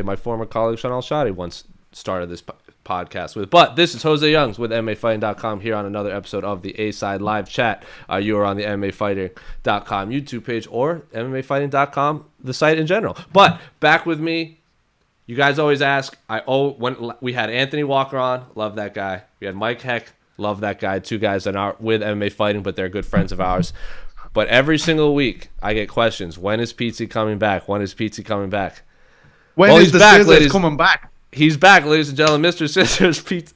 my former colleague Sean Al-Shadi once started this podcast with. But this is José Youngs with MMAfighting.com here on another episode of the A-Side Live Chat. You are on the MMAfighting.com YouTube page or MMAfighting.com, the site in general. But back with me, you guys always ask. When we had Anthony Walker on, love that guy. We had Mike Heck, love that guy. Two guys that aren't with MMA Fighting, but they're good friends of ours. But every single week, I get questions. When is Pizzi coming back? When is Pizzi coming back? When is the Scissors coming back? He's back, ladies and gentlemen. Mr. Scissors Pizzi.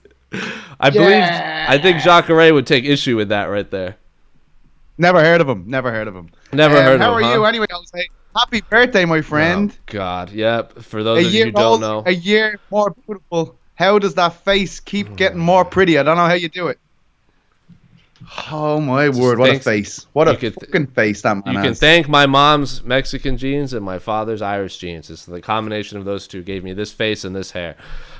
I think Jacare would take issue with that right there. Never heard of him. Never heard of him. How are you anyway? I'll say happy birthday, my friend. Oh, God. Yep. For those of you who don't know. A year more beautiful. How does that face keep getting more pretty? I don't know how you do it. Oh, my word. What a face. What a fucking face that man has. You can thank my mom's Mexican genes and my father's Irish genes. It's the combination of those two gave me this face and this hair.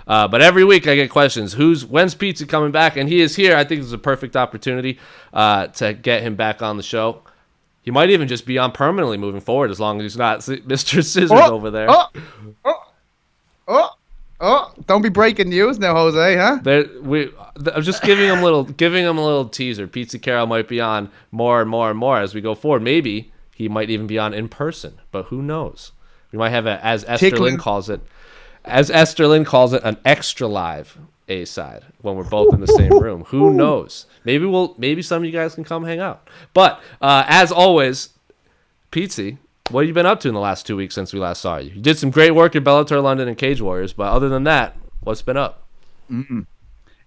But every week I get questions. When's Pizzi coming back? And he is here. I think this is a perfect opportunity to get him back on the show. He might even just be on permanently moving forward as long as he's not Mr. Scissors over there. Don't be breaking news now, Jose, huh? I'm just giving him a little teaser. Pizzi Carroll might be on more and more and more as we go forward. Maybe he might even be on in person, but who knows? We might have as Esther Lynn calls it, an extra live A-side when we're both in the same room. Who knows? Maybe some of you guys can come hang out. But as always, Pizzi, what have you been up to in the last 2 weeks since we last saw you? You did some great work at Bellator London and Cage Warriors, but other than that, what's been up?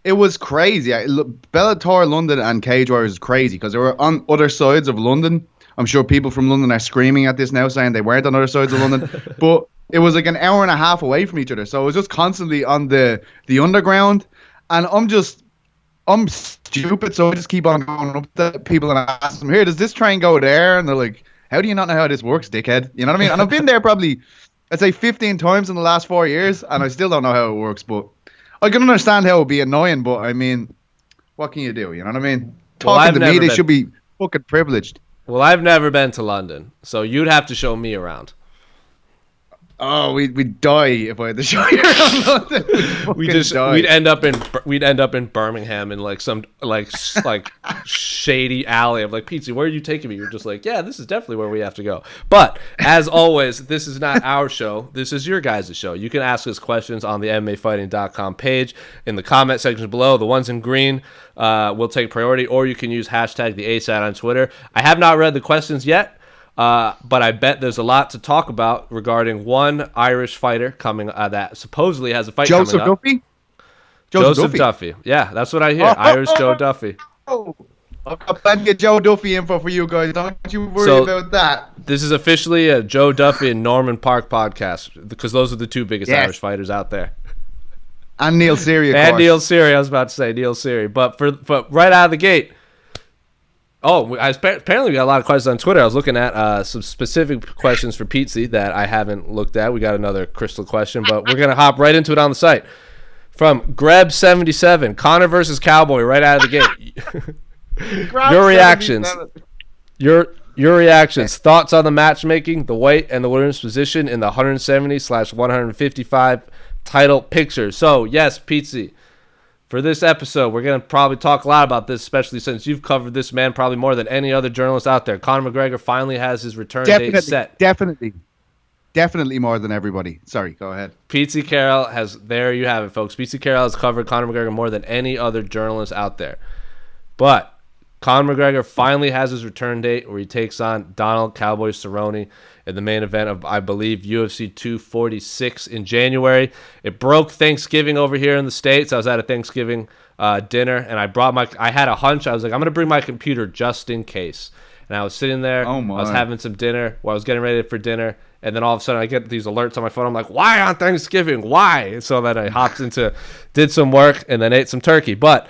It was crazy. Bellator London and Cage Warriors is crazy because they were on other sides of London. I'm sure people from London are screaming at this now saying they weren't on other sides of London. But it was like an hour and a half away from each other. So it was just constantly on the underground. And I'm stupid, so I just keep on going up to people and ask them, here, does this train go there? And they're like, how do you not know how this works, dickhead? You know what I mean? And I've been there probably, I'd say 15 times in the last 4 years, and I still don't know how it works. But I can understand how it would be annoying, but I mean, what can you do? You know what I mean? Talking to me, they should be fucking privileged. Well, I've never been to London, so you'd have to show me around. Oh, we'd die if I had to show you around London. We'd end up in Birmingham in like some like shady alley. I'm like, Pizzi, where are you taking me? You're just like, yeah, this is definitely where we have to go. But as always, this is not our show. This is your guys' show. You can ask us questions on the MMAfighting.com page in the comment section below. The ones in green will take priority, or you can use hashtag the ASAT on Twitter. I have not read the questions yet. But I bet there's a lot to talk about regarding one Irish fighter coming that supposedly has a fight coming up. Duffy? Joseph Duffy. Yeah, that's what I hear. Irish Joe Duffy. I've got plenty of Joe Duffy info for you guys. Don't you worry about that. This is officially a Joe Duffy and Norman Park podcast because those are the two biggest Irish fighters out there. And Neil Seary, of course. And Neil Seary. I was about to say Neil Seary. But right out of the gate, apparently we got a lot of questions on Twitter. I was looking at some specific questions for Pizzi that I haven't looked at. We got another crystal question, but we're going to hop right into it on the site. From Greb77, Conor versus Cowboy right out of the gate. Your reactions. Your reactions. Thoughts on the matchmaking, the weight, and the winner's position in the 170/155 title picture. So, yes, Pizzi. For this episode, we're going to probably talk a lot about this, especially since you've covered this man probably more than any other journalist out there. Conor McGregor finally has his return date set. Definitely more than everybody. Sorry, go ahead. Pizzi Carroll there you have it, folks. Pizzi Carroll has covered Conor McGregor more than any other journalist out there. But Conor McGregor finally has his return date where he takes on Donald Cowboy Cerrone in the main event of, I believe, UFC 246 in January. It broke Thanksgiving over here in the States. I was at a Thanksgiving dinner, and I had a hunch. I was like, I'm going to bring my computer just in case. And I was sitting there. I was having some dinner while I was getting ready for dinner. And then all of a sudden I get these alerts on my phone. I'm like, why on Thanksgiving? Why? And so then I hopped did some work, and then ate some turkey. But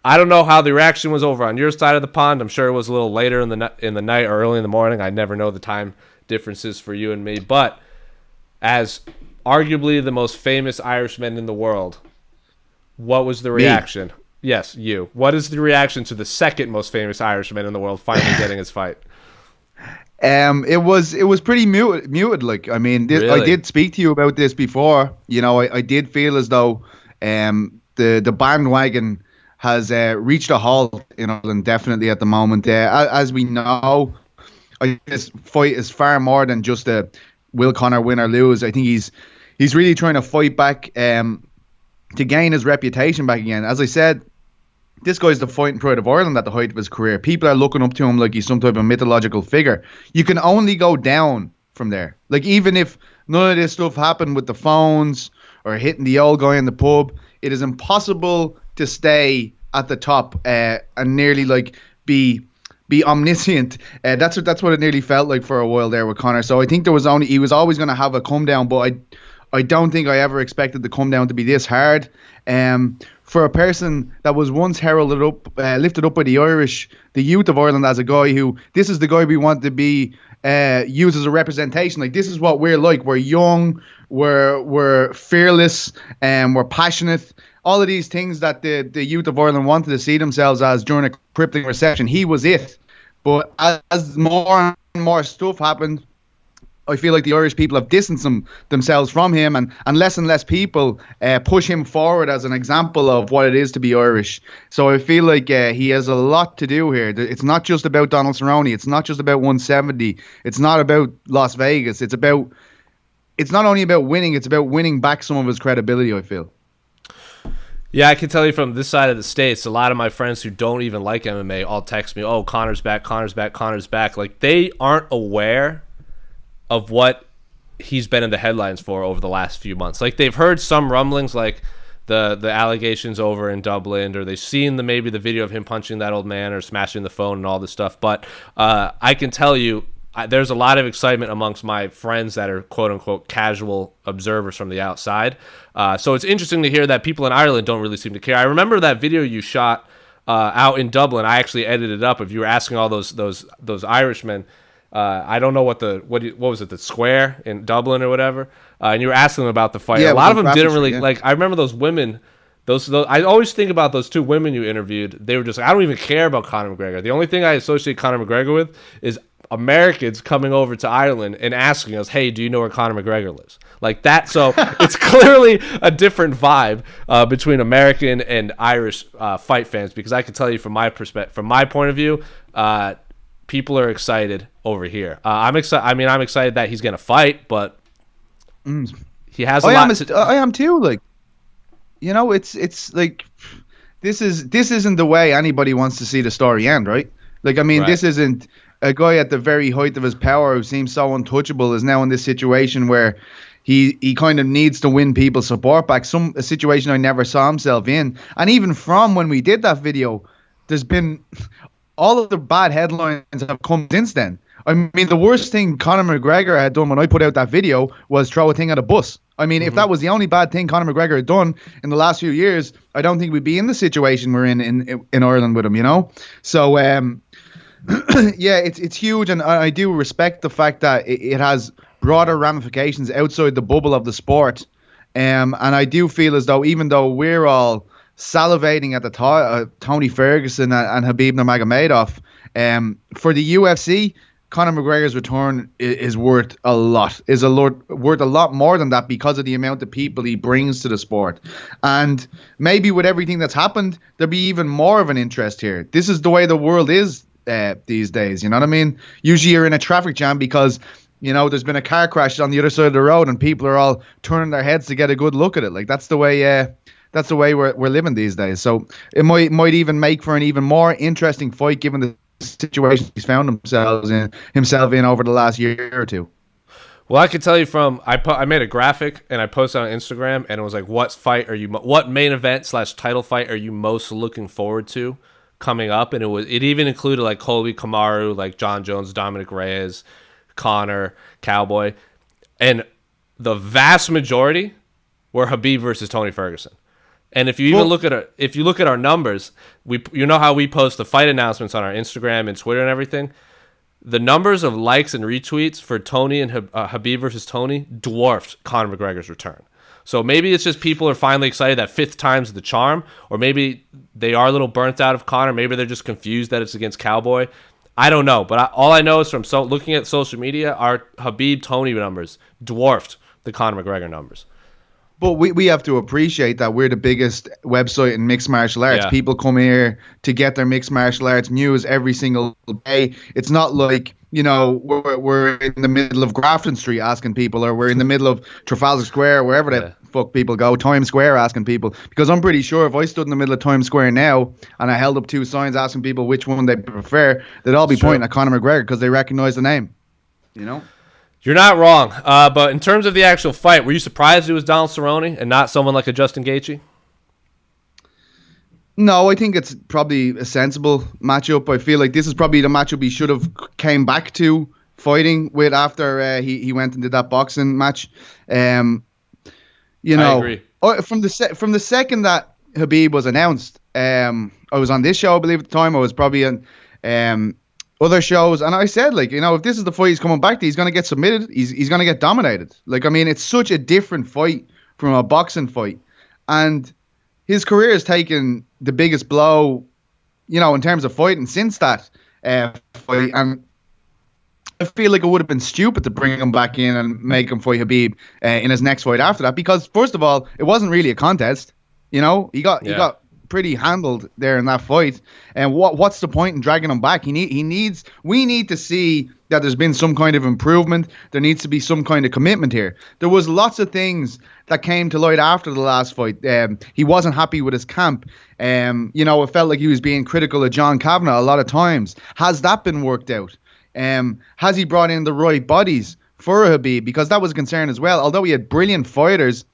I don't know how the reaction was over on your side of the pond. I'm sure it was a little later in the night or early in the morning. I never know the time differences for you and me. But as arguably the most famous Irishman in the world, what was the reaction? Me. Yes, you. What is the reaction to the second most famous Irishman in the world finally getting his fight? It was pretty muted. Like, I mean, I Really? did speak to you about this before. You know, I did feel as though the bandwagon has reached a halt in Ireland definitely at the moment. As we know, this fight is far more than just a will Conor win or lose. I think he's really trying to fight back to gain his reputation back again. As I said, this guy's the fighting pride of Ireland at the height of his career. People are looking up to him like he's some type of mythological figure. You can only go down from there. Like, even if none of this stuff happened with the phones or hitting the old guy in the pub, it is impossible to stay at the top and nearly like be omniscient. That's what it nearly felt like for a while there with Conor. So I think he was always going to have a come down, but I don't think I ever expected the come down to be this hard. For a person that was once heralded up, lifted up by the Irish, the youth of Ireland, as a guy who, this is the guy we want to be used as a representation. Like, this is what we're like. We're young, we're fearless, and we're passionate. All of these things that the youth of Ireland wanted to see themselves as during a crippling recession. He was it. But as more and more stuff happened, I feel like the Irish people have distanced themselves from him, and less people push him forward as an example of what it is to be Irish. So I feel like he has a lot to do here. It's not just about Donald Cerrone. It's not just about 170. It's not about Las Vegas. It's not only about winning, it's about winning back some of his credibility, I feel. Yeah, I can tell you from this side of the States, a lot of my friends who don't even like MMA all text me, oh, Conor's back, Conor's back, Conor's back. Like, they aren't aware of what he's been in the headlines for over the last few months. Like, they've heard some rumblings, like the allegations over in Dublin, or they've seen maybe the video of him punching that old man or smashing the phone and all this stuff. But I can tell you, there's a lot of excitement amongst my friends that are quote-unquote casual observers from the outside. So it's interesting to hear that people in Ireland don't really seem to care. I remember that video you shot out in Dublin. I actually edited it up. If you were asking all those Irishmen, I don't know what was it, the square in Dublin or whatever, and you were asking them about the fight. Yeah, a lot of them didn't really, yeah. like, I remember those women, those I always think about those two women you interviewed. They were just like, I don't even care about Conor McGregor. The only thing I associate Conor McGregor with is Americans coming over to Ireland and asking us, hey, do you know where Conor McGregor lives? Like that. So it's clearly a different vibe between American and Irish fight fans, because I can tell you from my perspective, from my point of view, people are excited over here. I'm excited. I mean, I'm excited that he's going to fight, but he has a lot. I am too. Like, you know, it's like this isn't the way anybody wants to see the story end, right? Like, I mean, This isn't a guy at the very height of his power who seems so untouchable is now in this situation where he kind of needs to win people's support back. A situation I never saw himself in. And even from when we did that video, there's been all of the bad headlines have come since then. I mean, the worst thing Conor McGregor had done when I put out that video was throw a thing at a bus. I mean, if that was the only bad thing Conor McGregor had done in the last few years, I don't think we'd be in the situation we're in Ireland with him, you know? So, yeah, it's huge, and I do respect the fact that it has broader ramifications outside the bubble of the sport. And I do feel as though, even though we're all salivating at the Tony Ferguson and Khabib Nurmagomedov, for the UFC, Conor McGregor's return is worth a lot. Worth a lot more than that because of the amount of people he brings to the sport. And maybe with everything that's happened, there'll be even more of an interest here. This is the way the world is these days. You know what I mean? Usually you're in a traffic jam because, you know, there's been a car crash on the other side of the road and people are all turning their heads to get a good look at it. Like, that's the way we're living these days. So it might even make for an even more interesting fight given the situation he's found himself in over the last year or two. Well, I can tell you I made a graphic and I posted on Instagram, and it was like, what main event / title fight are you most looking forward to coming up? And it even included like Colby Kamaru, like John Jones, Dominic Reyes, Conor, Cowboy, and the vast majority were Khabib versus Tony Ferguson. And if you even look at our numbers, you know how we post the fight announcements on our Instagram and Twitter and everything. The numbers of likes and retweets for Tony and Khabib versus Tony dwarfed Conor McGregor's return. So maybe it's just people are finally excited that fifth time's the charm, or maybe they are a little burnt out of Conor. Maybe they're just confused that it's against Cowboy. I don't know, but all I know is from looking at social media, our Khabib Tony numbers dwarfed the Conor McGregor numbers. But we have to appreciate that we're the biggest website in mixed martial arts. Yeah. People come here to get their mixed martial arts news every single day. It's not like, we're in the middle of Grafton Street asking people, or we're in the middle of Trafalgar Square, wherever the fuck people go, Times Square asking people. Because I'm pretty sure if I stood in the middle of Times Square now and I held up 2 signs asking people which one they prefer, they'd all be pointing at Conor McGregor because they recognize the name. You're not wrong. But in terms of the actual fight, were you surprised it was Donald Cerrone and not someone like a Justin Gaethje? No, I think it's probably a sensible matchup. I feel like this is probably the matchup he should have came back to fighting with after he went and did that boxing match. I agree. From the second that Khabib was announced, I was on this show, I believe, at the time. I was probably on other shows, and I said, if this is the fight he's coming back to, he's going to get submitted. He's going to get dominated. It's such a different fight from a boxing fight, and his career has taken the biggest blow, in terms of fighting since that fight. And I feel like it would have been stupid to bring him back in and make him fight Khabib in his next fight after that, because first of all, it wasn't really a contest. He got pretty handled there in that fight, and what's the point in dragging him back? We need to see that there's been some kind of improvement. There needs to be some kind of commitment here. There was lots of things that came to light after the last fight. He wasn't happy with his camp. It felt like he was being critical of John Kavanagh a lot of times. Has that been worked out? Has he brought in the right bodies for Khabib? Because that was a concern as well. Although he had brilliant fighters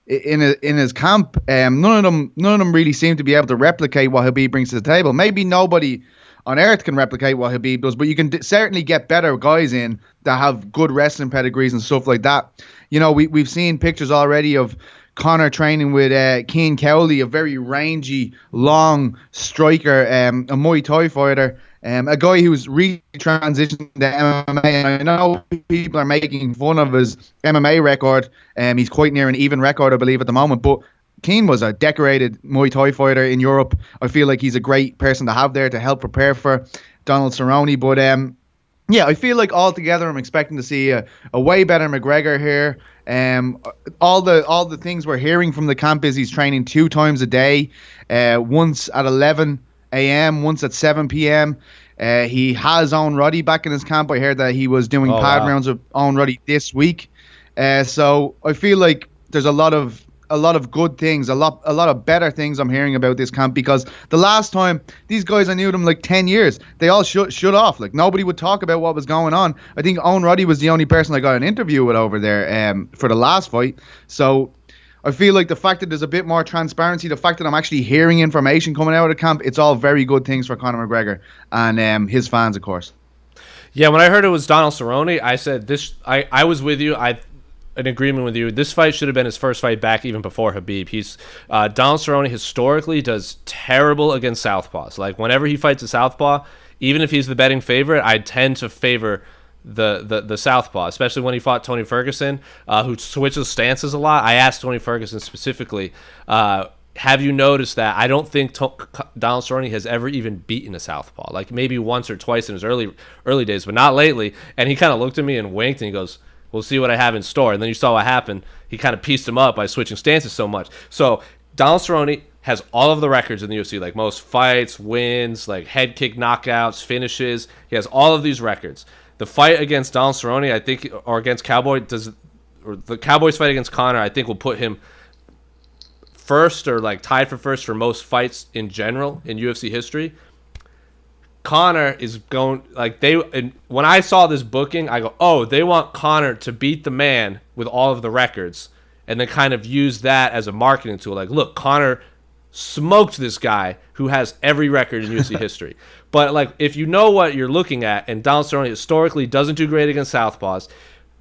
in his camp, none of them really seem to be able to replicate what Khabib brings to the table. Maybe nobody on earth can replicate what Khabib does, but you can certainly get better guys in that have good wrestling pedigrees and stuff like that. We've seen pictures already of Conor training with Keane Cowley, a very rangy, long striker, a Muay Thai fighter, a guy who's transitioned to MMA. And I know people are making fun of his MMA record. He's quite near an even record, I believe, at the moment. But Keane was a decorated Muay Thai fighter in Europe. I feel like he's a great person to have there to help prepare for Donald Cerrone. But I feel like altogether I'm expecting to see a way better McGregor here. All the things we're hearing from the camp is he's training 2 times a day, once at 11 a.m., once at 7 p.m. He has Owen Roddy back in his camp. I heard that he was doing rounds with Owen Roddy this week. So I feel like there's a lot of good things, a lot of better things I'm hearing about this camp, because the last time these guys, I knew them 10 years, they all shut off. Nobody would talk about what was going on. I think Owen Roddy was the only person I got an interview with over there for the last fight. So I feel like the fact that there's a bit more transparency, the fact that I'm actually hearing information coming out of the camp, it's all very good things for Conor McGregor and his fans, of course. Yeah, when I heard it was Donald Cerrone, I said this. I was with you. In agreement with you. This fight should have been his first fight back even before Khabib. He's Donald Cerrone historically does terrible against southpaws. Whenever he fights a southpaw, even if he's the betting favorite, I tend to favor the southpaw, especially when he fought Tony Ferguson, who switches stances a lot. I asked Tony Ferguson specifically, have you noticed that? I don't think Donald Cerrone has ever even beaten a southpaw. Maybe once or twice in his early days, but not lately. And he kind of looked at me and winked and he goes, we'll see what I have in store. And then you saw what happened. He kind of pieced him up by switching stances so much. So Donald Cerrone has all of the records in the UFC, most fights, wins, head kick knockouts, finishes. He has all of these records. The fight against Donald Cerrone, I think, or against Cowboy, or the Cowboys fight against Conor, I think will put him first or tied for first for most fights in general in UFC history. Conor is going when I saw this booking, I go, oh, they want Conor to beat the man with all of the records, and then kind of use that as a marketing tool. Look, Conor smoked this guy who has every record in UFC history. But if you know what you're looking at, and Donald Cerrone historically doesn't do great against southpaws,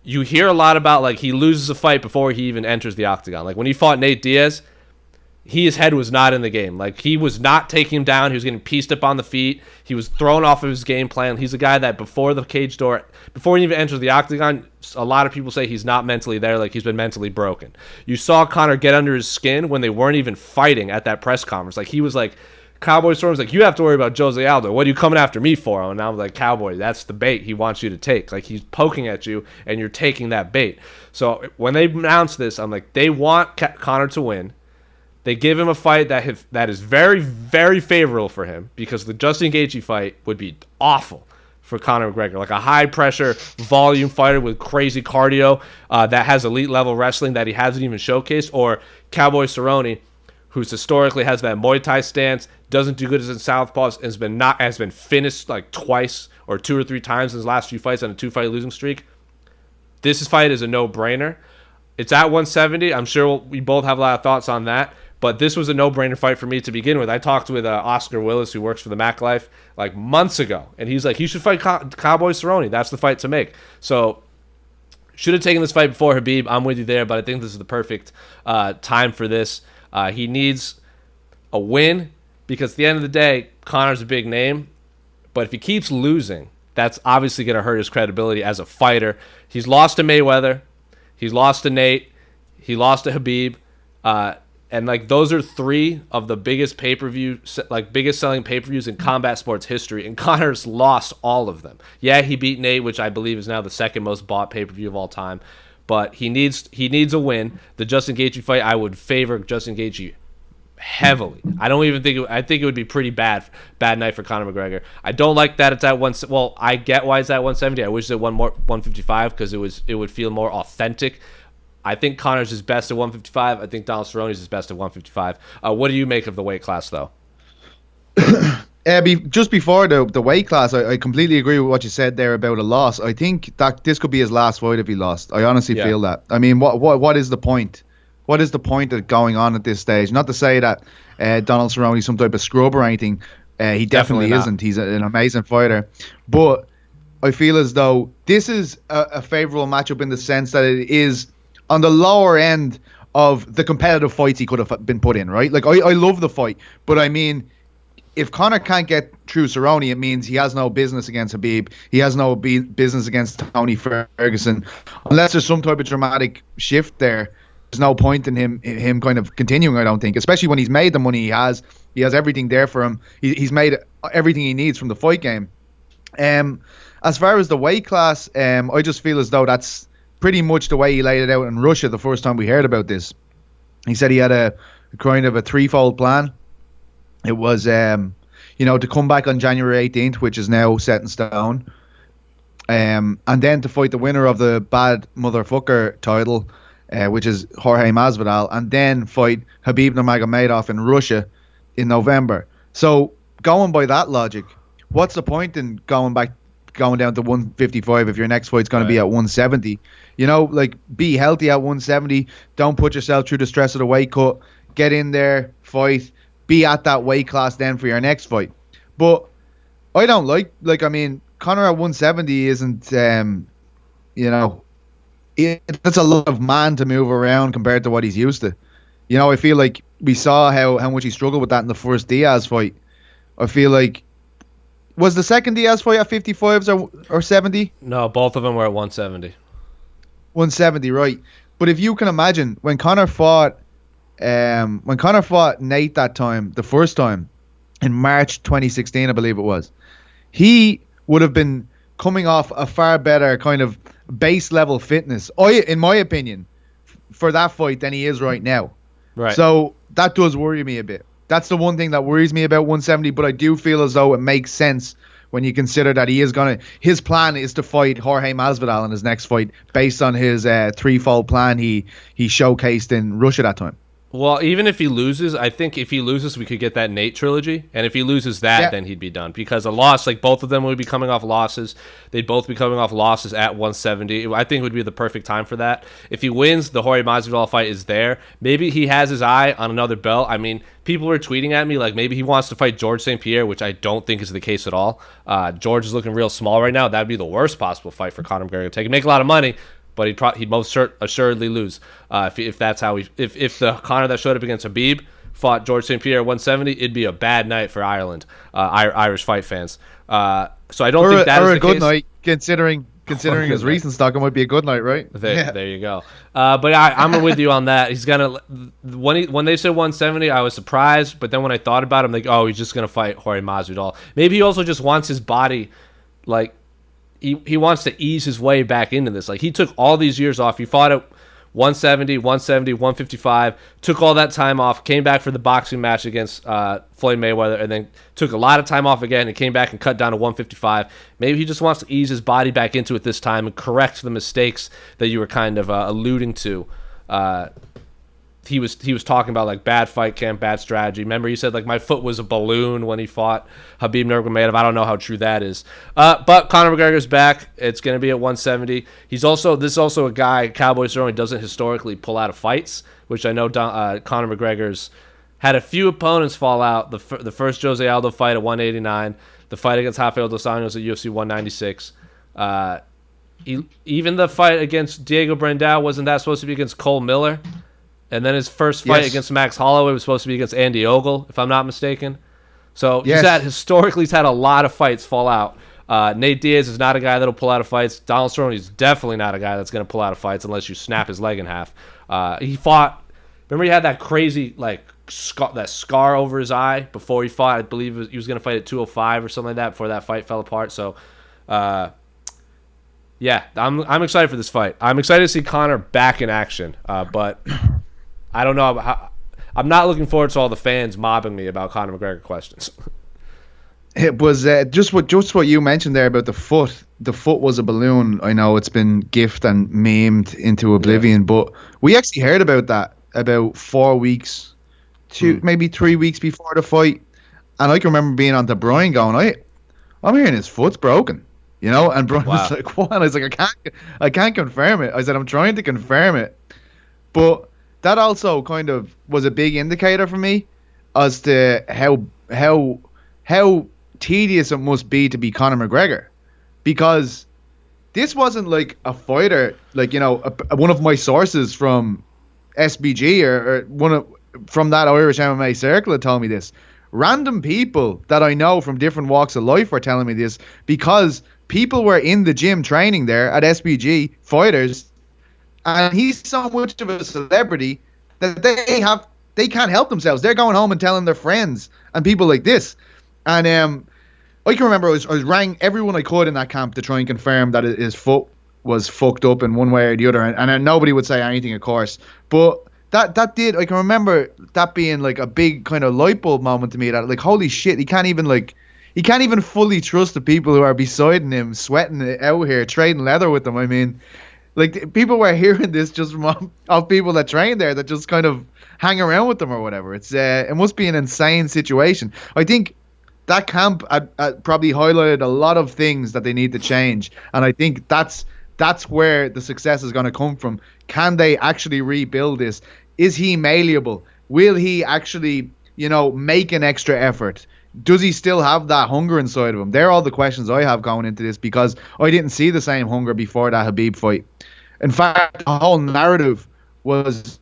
you hear a lot about he loses a fight before he even enters the octagon. When he fought Nate Diaz, his head was not in the game. He was not taking him down. He was getting pieced up on the feet. He was thrown off of his game plan. He's a guy that before the cage door, before he even enters the octagon, a lot of people say he's not mentally there. He's been mentally broken. You saw Conor get under his skin when they weren't even fighting at that press conference. He was Cowboy Cerrone's like, you have to worry about Jose Aldo. What are you coming after me for? And I'm like, Cowboy, that's the bait he wants you to take. Like, he's poking at you, and you're taking that bait. So when they announced this, I'm like, they want Conor to win. They give him a fight that is very, very favorable for him, because the Justin Gaethje fight would be awful for Conor McGregor. Like a high-pressure volume fighter with crazy cardio that has elite-level wrestling that he hasn't even showcased, or Cowboy Cerrone, who's historically has that Muay Thai stance, doesn't do good as in southpaws, and has been finished like twice or 2 or 3 times in his last few fights on a 2-fight losing streak. This fight is a no-brainer. It's at 170. I'm sure we both have a lot of thoughts on that. But this was a no-brainer fight for me to begin with. I talked with Oscar Willis, who works for the Mac Life, like months ago. And he's like, you should fight Cowboy Cerrone. That's the fight to make. So should have taken this fight before Khabib. I'm with you there, but I think this is the perfect time for this. He needs a win, because at the end of the day, Conor's a big name. But if he keeps losing, that's obviously going to hurt his credibility as a fighter. He's lost to Mayweather. He's lost to Nate. He lost to Khabib. And like, those are 3 of the biggest biggest selling pay-per-views in combat sports history, and Conor's lost all of them. Yeah, he beat Nate, which I believe is now the 2nd most bought pay-per-view of all time, but he needs a win. The Justin Gaethje fight, I would favor Justin Gaethje heavily. I think it would be pretty bad night for Conor McGregor. I don't like that it's at one. Well, I get why it's at 170. I wish it won more 155, because it would feel more authentic. I think Conor's his best at 155. I think Donald Cerrone's his best at 155. What do you make of the weight class, though? Just before the weight class, I completely agree with what you said there about a loss. I think that this could be his last fight if he lost. I honestly feel that. I mean, what is the point? What is the point of going on at this stage? Not to say that Donald Cerrone is some type of scrub or anything. He definitely isn't. He's an amazing fighter. But I feel as though this is a favorable matchup in the sense that it is on the lower end of the competitive fights he could have been put in, right? Like, I love the fight, but I mean, if Conor can't get through Cerrone, it means he has no business against Khabib. He has no business against Tony Ferguson. Unless there's some type of dramatic shift there, there's no point in him kind of continuing, I don't think. Especially when he's made the money he has. He has everything there for him. He's made everything he needs from the fight game. As far as the weight class, I just feel as though that's pretty much the way he laid it out in Russia the first time we heard about this. He said he had a kind of a 3-fold plan. It was, to come back on January 18th, which is now set in stone, and then to fight the winner of the Bad Motherfucker title, which is Jorge Masvidal, and then fight Khabib Nurmagomedov in Russia in November. So going by that logic, what's the point in going down to 155 if your next fight's going to be at 170? Like, be healthy at 170. Don't put yourself through the stress of the weight cut. Get in there, fight. Be at that weight class then for your next fight. But I don't I mean, Conor at 170 isn't, that's a lot of man to move around compared to what he's used to. I feel like we saw how much he struggled with that in the first Diaz fight. I feel like, was the second Diaz fight at 55s or 70? No, both of them were at 170. 170, right. But if you can imagine, when Conor fought Nate that time, the first time, in March 2016, I believe it was, he would have been coming off a far better kind of base level fitness, in my opinion, for that fight than he is right now. Right. So that does worry me a bit. That's the one thing that worries me about 170, but I do feel as though it makes sense when you consider that his plan is to fight Jorge Masvidal in his next fight based on his 3-fold plan he showcased in Russia that time. Well, even if he loses, I think if he loses, we could get that Nate trilogy. And if he loses that, then he'd be done. Because a loss, like both of them would be coming off losses. They'd both be coming off losses at 170. I think it would be the perfect time for that. If he wins, the Jorge Masvidal fight is there. Maybe he has his eye on another belt. I mean, people were tweeting at me like maybe he wants to fight George St. Pierre, which I don't think is the case at all. George is looking real small right now. That'd be the worst possible fight for Conor McGregor to take. He'd make a lot of money, but he'd most assuredly lose if that's how if the Conor that showed up against Khabib fought George St. Pierre at 170, it'd be a bad night for Ireland, Irish fight fans. So I don't think that is a the good case. night considering Considering his recent stock, it might be a good night, right? There you go. But I'm with you on that. He's gonna when they said 170, I was surprised. But then when I thought about it, I'm like, oh, he's just gonna fight Jorge Masvidal. Maybe he also just wants his body, like he wants to ease his way back into this. Like he took all these years off. He fought at 170, 155, took all that time off, came back for the boxing match against Floyd Mayweather, and then took a lot of time off again and came back and cut down to 155. Maybe he just wants to ease his body back into it this time and correct the mistakes that you were kind of alluding to. He was talking about like bad fight camp, bad strategy. Remember, he said like my foot was a balloon when he fought Khabib Nurmagomedov. I don't know how true that is. But Conor McGregor's back. It's going to be at 170. This is also a guy, Cowboy Cerrone, doesn't historically pull out of fights, which I know Conor McGregor's had a few opponents fall out. The first Jose Aldo fight at 189, the fight against Rafael dos Anjos at UFC 196. Even the fight against Diego Brandao, wasn't that supposed to be against Cole Miller? And then his first fight against Max Holloway was supposed to be against Andy Ogle, if I'm not mistaken. So he's had a lot of fights fall out. Nate Diaz is not a guy that'll pull out of fights. Donald Cerrone is definitely not a guy that's going to pull out of fights unless you snap his leg in half. He fought. Remember, he had that crazy that scar over his eye before he fought. I believe he was going to fight at 205 or something like that before that fight fell apart. So, yeah, I'm excited for this fight. I'm excited to see Conor back in action, but I don't know. I'm not looking forward to all the fans mobbing me about Conor McGregor questions. It was just what you mentioned there about the foot. The foot was a balloon. I know it's been gifted and memed into oblivion, but we actually heard about that about 4 weeks, maybe 3 weeks before the fight. And I can remember being on to Brian going, I'm hearing his foot's broken, you know. And Brian was like, "What?" I was like, "I can't confirm it." I said, "I'm trying to confirm it," but that also kind of was a big indicator for me as to how tedious it must be to be Conor McGregor, because this wasn't like a fighter, like, you know, one of my sources from SBG or from that Irish MMA circle had told me this. Random people that I know from different walks of life were telling me this, because people were in the gym training there at SBG, fighters, and he's so much of a celebrity that they can't help themselves. They're going home and telling their friends and people like this. And I can remember I was rang everyone I could in that camp to try and confirm that his foot was fucked up in one way or the other, and nobody would say anything, of course. But that did, I can remember that being like a big kind of light bulb moment to me, that like, holy shit, he can't even fully trust the people who are beside him, sweating it out here, trading leather with them. I mean, like, people were hearing this just from of people that train there, that just kind of hang around with them or whatever. It must be an insane situation. I think that camp probably highlighted a lot of things that they need to change, and I think that's where the success is going to come from. Can they actually rebuild this? Is he malleable? Will he actually, you know, make an extra effort? Does he still have that hunger inside of him? They're all the questions I have going into this, because I didn't see the same hunger before that Khabib fight. In fact, the whole narrative was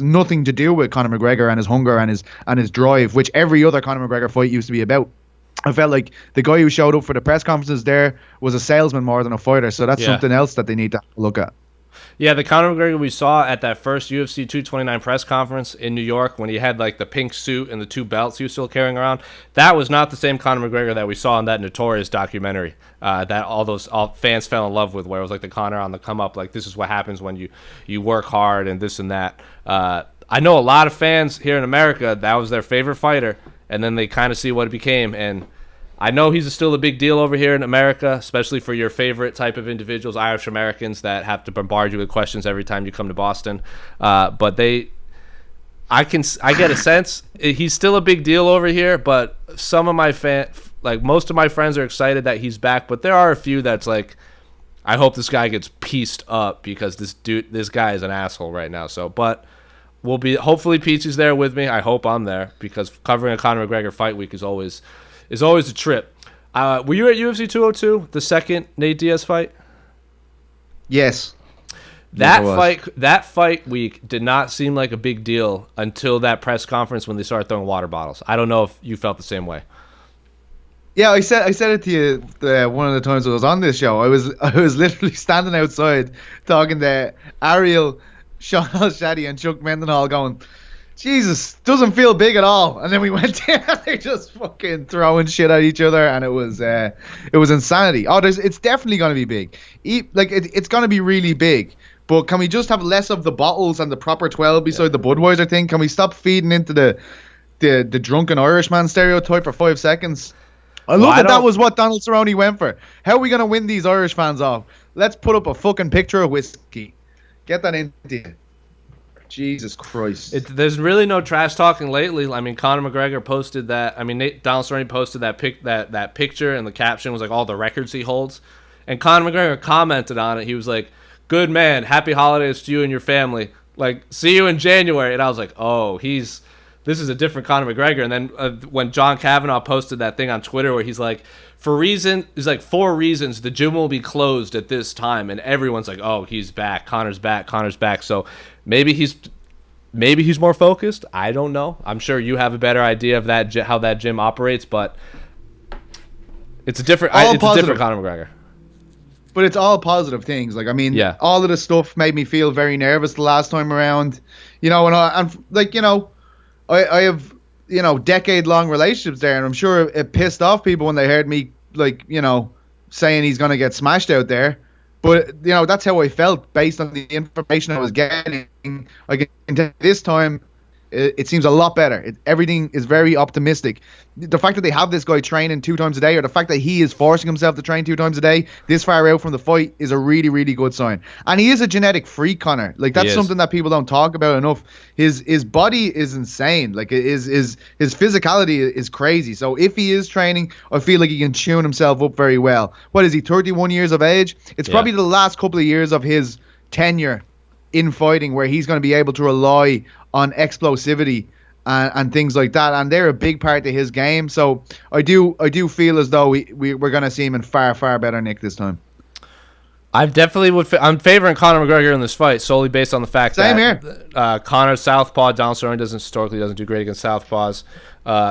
nothing to do with Conor McGregor and his hunger and his drive, which every other Conor McGregor fight used to be about. I felt like the guy who showed up for the press conferences there was a salesman more than a fighter, so that's something else that they need to look at. Yeah, the Conor McGregor we saw at that first UFC 229 press conference in New York, when he had like the pink suit and the two belts he was still carrying around, that was not the same Conor McGregor that we saw in that Notorious documentary that all fans fell in love with, where it was like the Conor on the come up, like, this is what happens when you work hard and this and that. I know a lot of fans here in America, that was their favorite fighter, and then they kind of see what it became. And I know he's still a big deal over here in America, especially for your favorite type of individuals, Irish Americans, that have to bombard you with questions every time you come to Boston. But I get a sense he's still a big deal over here. But some of my most of my friends are excited that he's back. But there are a few that's like, I hope this guy gets pieced up, because this guy is an asshole right now. So, but hopefully Peachy's there with me. I hope I'm there, because covering a Conor McGregor fight week is always a trip. Were you at UFC 202, the second Nate Diaz fight? Yes. That fight week did not seem like a big deal until that press conference when they started throwing water bottles. I don't know if you felt the same way. Yeah, I said it to you one of the times I was on this show. I was literally standing outside talking to Ariel, Sean Al-Shadi, and Chuck Mendenhall, going, Jesus, doesn't feel big at all. And then we went there and they're just fucking throwing shit at each other, and it was insanity. It's definitely going to be big. It's going to be really big. But can we just have less of the bottles and the proper 12 beside the Budweiser thing? Can we stop feeding into the drunken Irishman stereotype for 5 seconds? I love that was what Donald Cerrone went for. How are we going to win these Irish fans off? Let's put up a fucking picture of whiskey. Get that into you. Jesus Christ. There's really no trash talking lately. I mean, Conor McGregor posted that. I mean, Donald Cerrone posted that picture, and the caption was like all the records he holds. And Conor McGregor commented on it. He was like, "Good man, happy holidays to you and your family. Like, see you in January." And I was like, oh, this is a different Conor McGregor. And then when John Kavanaugh posted that thing on Twitter where he's like, four reasons the gym will be closed at this time, and everyone's like, oh, he's back, Conor's back. So maybe he's more focused. I don't know. I'm sure you have a better idea of that how that gym operates, but it's a different Conor McGregor. But it's all positive things. Like, I mean, all of the stuff made me feel very nervous the last time around. You know, I have, decade-long relationships there, and I'm sure it pissed off people when they heard me, saying he's going to get smashed out there. But, that's how I felt based on the information I was getting. Like, this time, it seems a lot better. Everything is very optimistic. The fact that they have this guy training 2 times a day, or the fact that he is forcing himself to train 2 times a day this far out from the fight, is a really, really good sign. And he is a genetic freak, Conor. Like, that's something that people don't talk about enough. His body is insane. Like, his physicality is crazy. So if he is training, I feel like he can tune himself up very well. What is he, 31 years of age? It's probably the last couple of years of his tenure in fighting where he's going to be able to rely on explosivity and things like that, and they're a big part of his game. So I do feel as though we're going to see him in far, far better nick this time. I'm favoring Conor McGregor in this fight solely based on the fact that Conor's southpaw. Donald Cerrone historically doesn't do great against southpaws.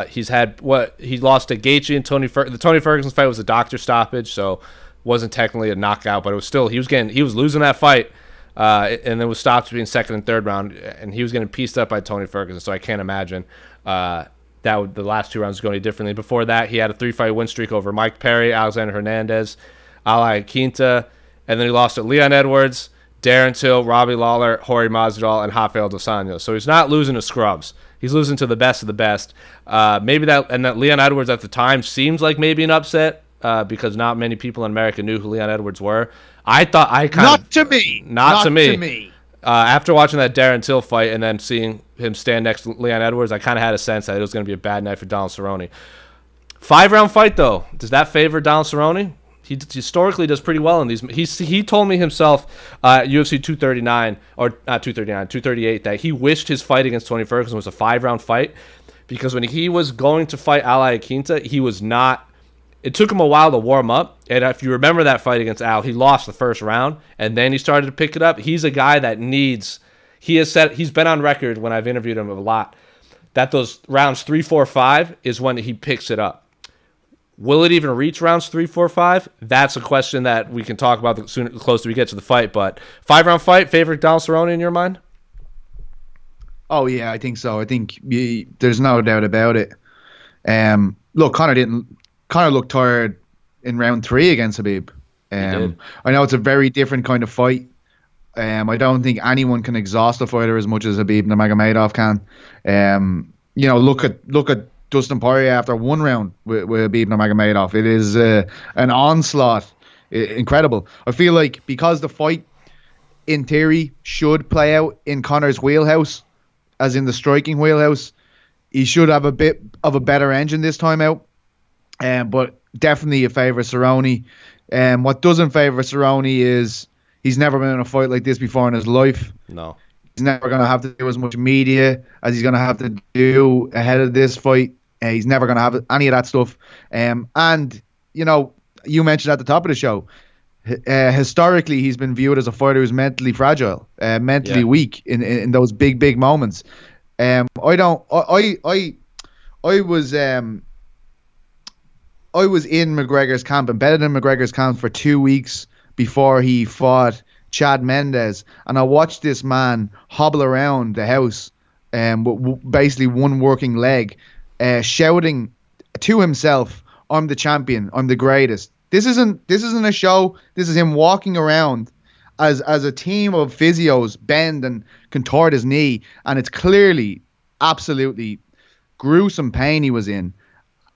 He lost to Gaethje and the Tony Ferguson fight was a doctor stoppage, so wasn't technically a knockout, but it was still he was losing that fight. And then was stopped between second and third round, and he was getting pieced up by Tony Ferguson. So I can't imagine the last 2 rounds going any differently. Before that, he had a 3-fight win streak over Mike Perry, Alexander Hernandez, Ali Quinta, and then he lost to Leon Edwards, Darren Till, Robbie Lawler, Jorge Masvidal, and Rafael dos Anjos. So he's not losing to scrubs. He's losing to the best of the best. That Leon Edwards at the time seems like maybe an upset because not many people in America knew who Leon Edwards were. Not to me. After watching that Darren Till fight and then seeing him stand next to Leon Edwards, I kind of had a sense that it was going to be a bad night for Donald Cerrone. 5-round fight, though. Does that favor Donald Cerrone? He historically does pretty well in these. He told me himself UFC 239, or not 239, 238, that he wished his fight against Tony Ferguson was a 5-round fight because when he was going to fight Ali Quinta, he was not. It took him a while to warm up, and if you remember that fight against Al, he lost the first round, and then he started to pick it up. He's a guy that he's been on record when I've interviewed him a lot, that those rounds 3, 4, 5 is when he picks it up. Will it even reach rounds 3, 4, 5? That's a question that we can talk about the closer we get to the fight, but 5-round fight, favorite Donald Cerrone in your mind? Oh, yeah, I think so. I think there's no doubt about it. Look, Conor looked tired in round 3 against Khabib. I know it's a very different kind of fight. I don't think anyone can exhaust a fighter as much as Khabib Nurmagomedov can. Look at Dustin Poirier after 1 round with Khabib Nurmagomedov. It is an onslaught. Incredible. I feel like because the fight, in theory, should play out in Conor's wheelhouse, as in the striking wheelhouse, he should have a bit of a better engine this time out. But definitely a favour Cerrone. What doesn't favour Cerrone is he's never been in a fight like this before in his life. No. He's never going to have to do as much media as he's going to have to do ahead of this fight. He's never going to have any of that stuff. And, you mentioned at the top of the show, historically he's been viewed as a fighter who's mentally fragile, mentally weak in those big moments. I was I was in McGregor's camp, embedded in McGregor's camp for 2 weeks before he fought Chad Mendes, and I watched this man hobble around the house, with basically one working leg, shouting to himself, "I'm the champion. I'm the greatest." This isn't a show. This is him walking around as a team of physios bend and contort his knee, and it's clearly absolutely gruesome pain he was in.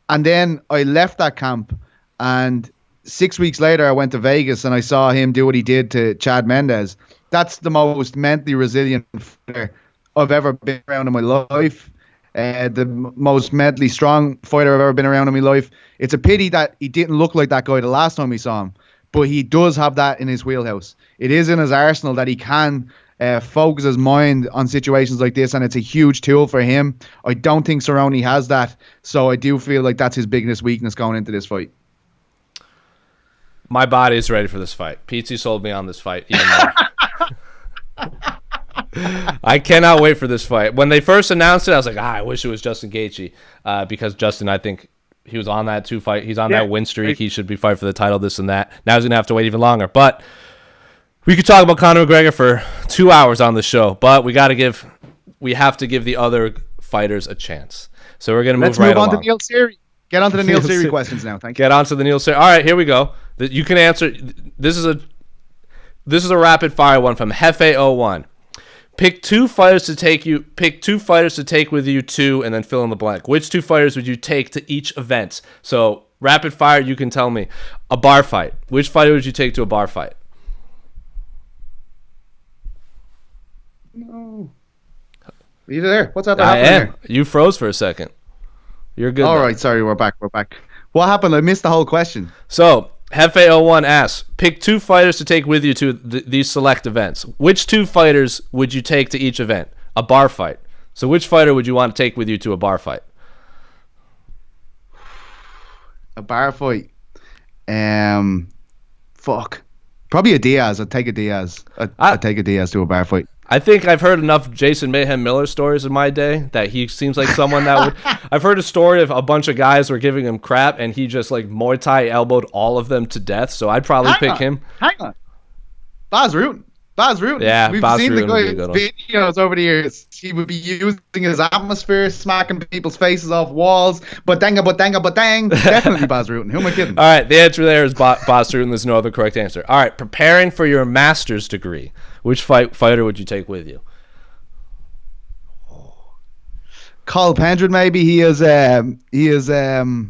And then I left that camp, and 6 weeks later I went to Vegas and I saw him do what he did to Chad Mendes. That's the most mentally resilient fighter I've ever been around in my life. The most mentally strong fighter I've ever been around in my life. It's a pity that he didn't look like that guy the last time we saw him, but he does have that in his wheelhouse. It is in his arsenal that he can focus his mind on situations like this, and it's a huge tool for him. I don't think Cerrone has that, so I do feel like that's his biggest weakness going into this fight. My body is ready for this fight. Pizzi sold me on this fight. Even I cannot wait for this fight. When they first announced it, I was like, I wish it was Justin Gaethje, because Justin, I think he was on that He's on that win streak. He should be fighting for the title, this and that. Now he's going to have to wait even longer. But we could talk about Conor McGregor for 2 hours on the show, but we have to give the other fighters a chance. So we're going to move right along. To Neil Seery. Get on to the Neil Seery questions now. Thank you. Get on to the Neil Seery. All right, here we go. You can answer. This is a rapid fire one from Hefe01. Pick two fighters to take with you to, and then fill in the blank. Which two fighters would you take to each event? So rapid fire, you can tell me. A bar fight. Which fighter would you take to a bar fight? No. Are you there? What's happening? I am. Here? You froze for a second. You're good. All right. Sorry, we're back. What happened? I missed the whole question. So Hefe01 asks, pick two fighters to take with you to these select events. Which two fighters would you take to each event? A bar fight. So which fighter would you want to take with you to a bar fight? A bar fight. Fuck. Probably a Diaz. I'd take a Diaz. I'd take a Diaz to a bar fight. I think I've heard enough Jason Mayhem Miller stories in my day that he seems like someone that would... I've heard a story of a bunch of guys were giving him crap, and he just like Muay Thai elbowed all of them to death, so I'd probably pick him. Hang on. Baz Rutten. Yeah, we've Baz seen Rutten the guy's videos over the years. He would be using his atmosphere, smacking people's faces off walls. But dang. Definitely Baz Rutten. Who am I kidding? All right, the answer there is Baz Rutten. There's no other correct answer. All right, preparing for your master's degree. Which fighter would you take with you? Carl Pendred, maybe. He was meant to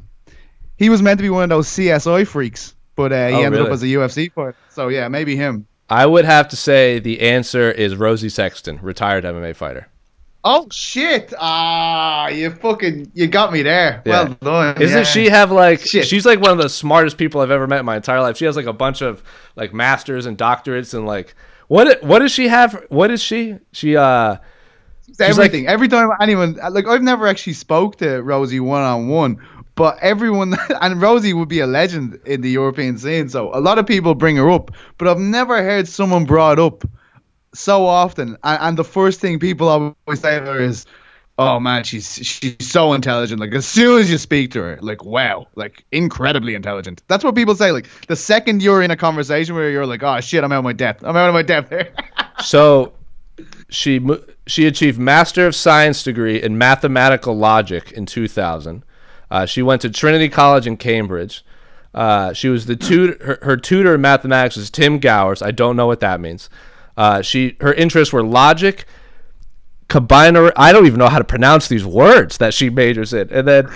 be one of those CSI freaks, but he ended up as a UFC fighter. So yeah, maybe him. I would have to say the answer is Rosie Sexton, retired MMA fighter. Oh shit! You got me there. Yeah. Well done. Isn't she have like she's like one of the smartest people I've ever met in my entire life. She has like a bunch of like masters and doctorates and like what does she have? What is she? She's everything. Like, every time anyone like I've never actually spoke to Rosie one-on-one, but everyone and Rosie would be a legend in the European scene. So a lot of people bring her up, but I've never heard someone brought up so often. And the first thing people always say to her is, "Oh man, she's so intelligent." Like as soon as you speak to her, like wow, like incredibly intelligent. That's what people say. Like the second you're in a conversation where you're like, "Oh shit, I'm out of my depth here." So she achieved Master of Science degree in mathematical logic in 2000. She went to Trinity College in Cambridge. She was the tutor. Her tutor in mathematics was Tim Gowers. I don't know what that means. Her interests were logic, combiner. I don't even know how to pronounce these words that she majors in. And then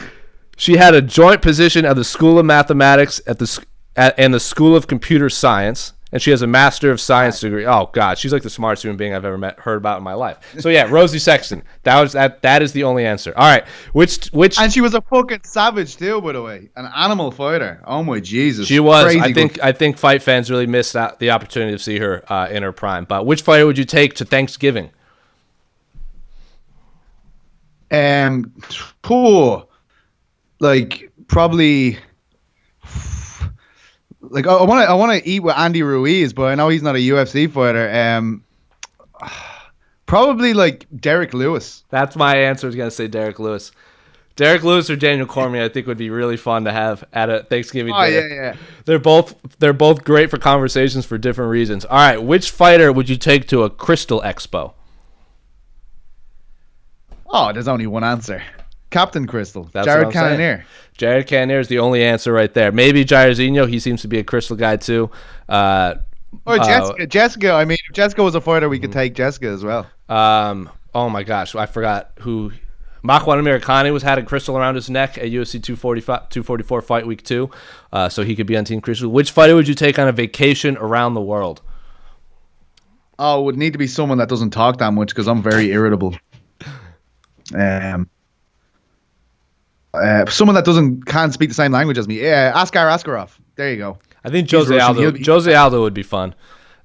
she had a joint position at the School of Mathematics and the School of Computer Science. And she has a Master of Science degree. Oh God, she's like the smartest human being I've ever heard about in my life. So yeah, Rosie Sexton. That is the only answer. All right, which and she was a fucking savage too, by the way, an animal fighter. Oh my Jesus, she was. I think fight fans really missed out the opportunity to see her in her prime. But which fighter would you take to Thanksgiving? Like probably. Like I want to eat with Andy Ruiz, but I know he's not a UFC fighter. Probably like Derek Lewis. That's my answer. I was gonna say Derek Lewis. Derek Lewis or Daniel Cormier, I think would be really fun to have at a Thanksgiving dinner. Yeah. They're both great for conversations for different reasons. All right, which fighter would you take to a Crystal Expo? Oh, there's only one answer. Captain Crystal. That's Jared what I'm saying. Cannonier. Jared Cannonier is the only answer right there. Maybe Jairzinho. He seems to be a Crystal guy too. Or Jessica. Jessica. I mean, if Jessica was a fighter, we could take Jessica as well. Oh my gosh, I forgot who. Makwan Amirkhani had a crystal around his neck at UFC 244 Fight Week 2, so he could be on Team Crystal. Which fighter would you take on a vacation around the world? Oh, it would need to be someone that doesn't talk that much because I'm very irritable. Someone that can't speak the same language as me. Yeah, Askar Askarov. There you go. I think Jose Aldo would be fun.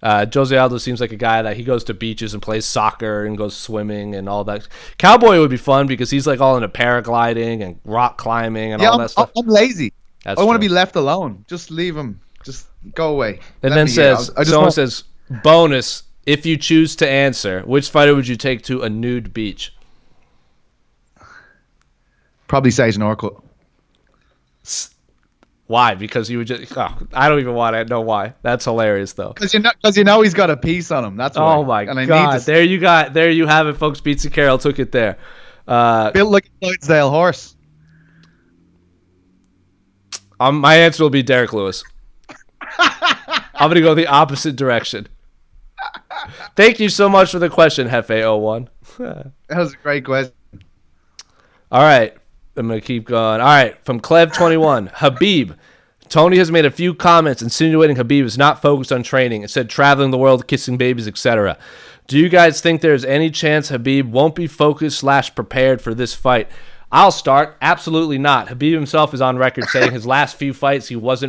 Jose Aldo seems like a guy that he goes to beaches and plays soccer and goes swimming and all that. Cowboy would be fun because he's like all into paragliding and rock climbing and all that stuff. I'm lazy. That's I want to true. be left alone. Just leave him. Just go away. And then someone says, bonus, if you choose to answer, which fighter would you take to a nude beach? Probably Sage Norcut. Why? Because you would just... Oh, I don't even want to know why. That's hilarious, though. Because you know he's got a piece on him. That's why. Oh, my God. There you have it, folks. Pizza Carol took it there. Built like a Clydesdale horse. My answer will be Derek Lewis. I'm going to go the opposite direction. Thank you so much for the question, Hefe01. That was a great question. All right. I'm going to keep going. All right. From Clev21. Habib. Tony has made a few comments insinuating Habib is not focused on training. Instead, traveling the world, kissing babies, etc. Do you guys think there's any chance Habib won't be focused / prepared for this fight? I'll start. Absolutely not. Habib himself is on record saying his last few fights he didn't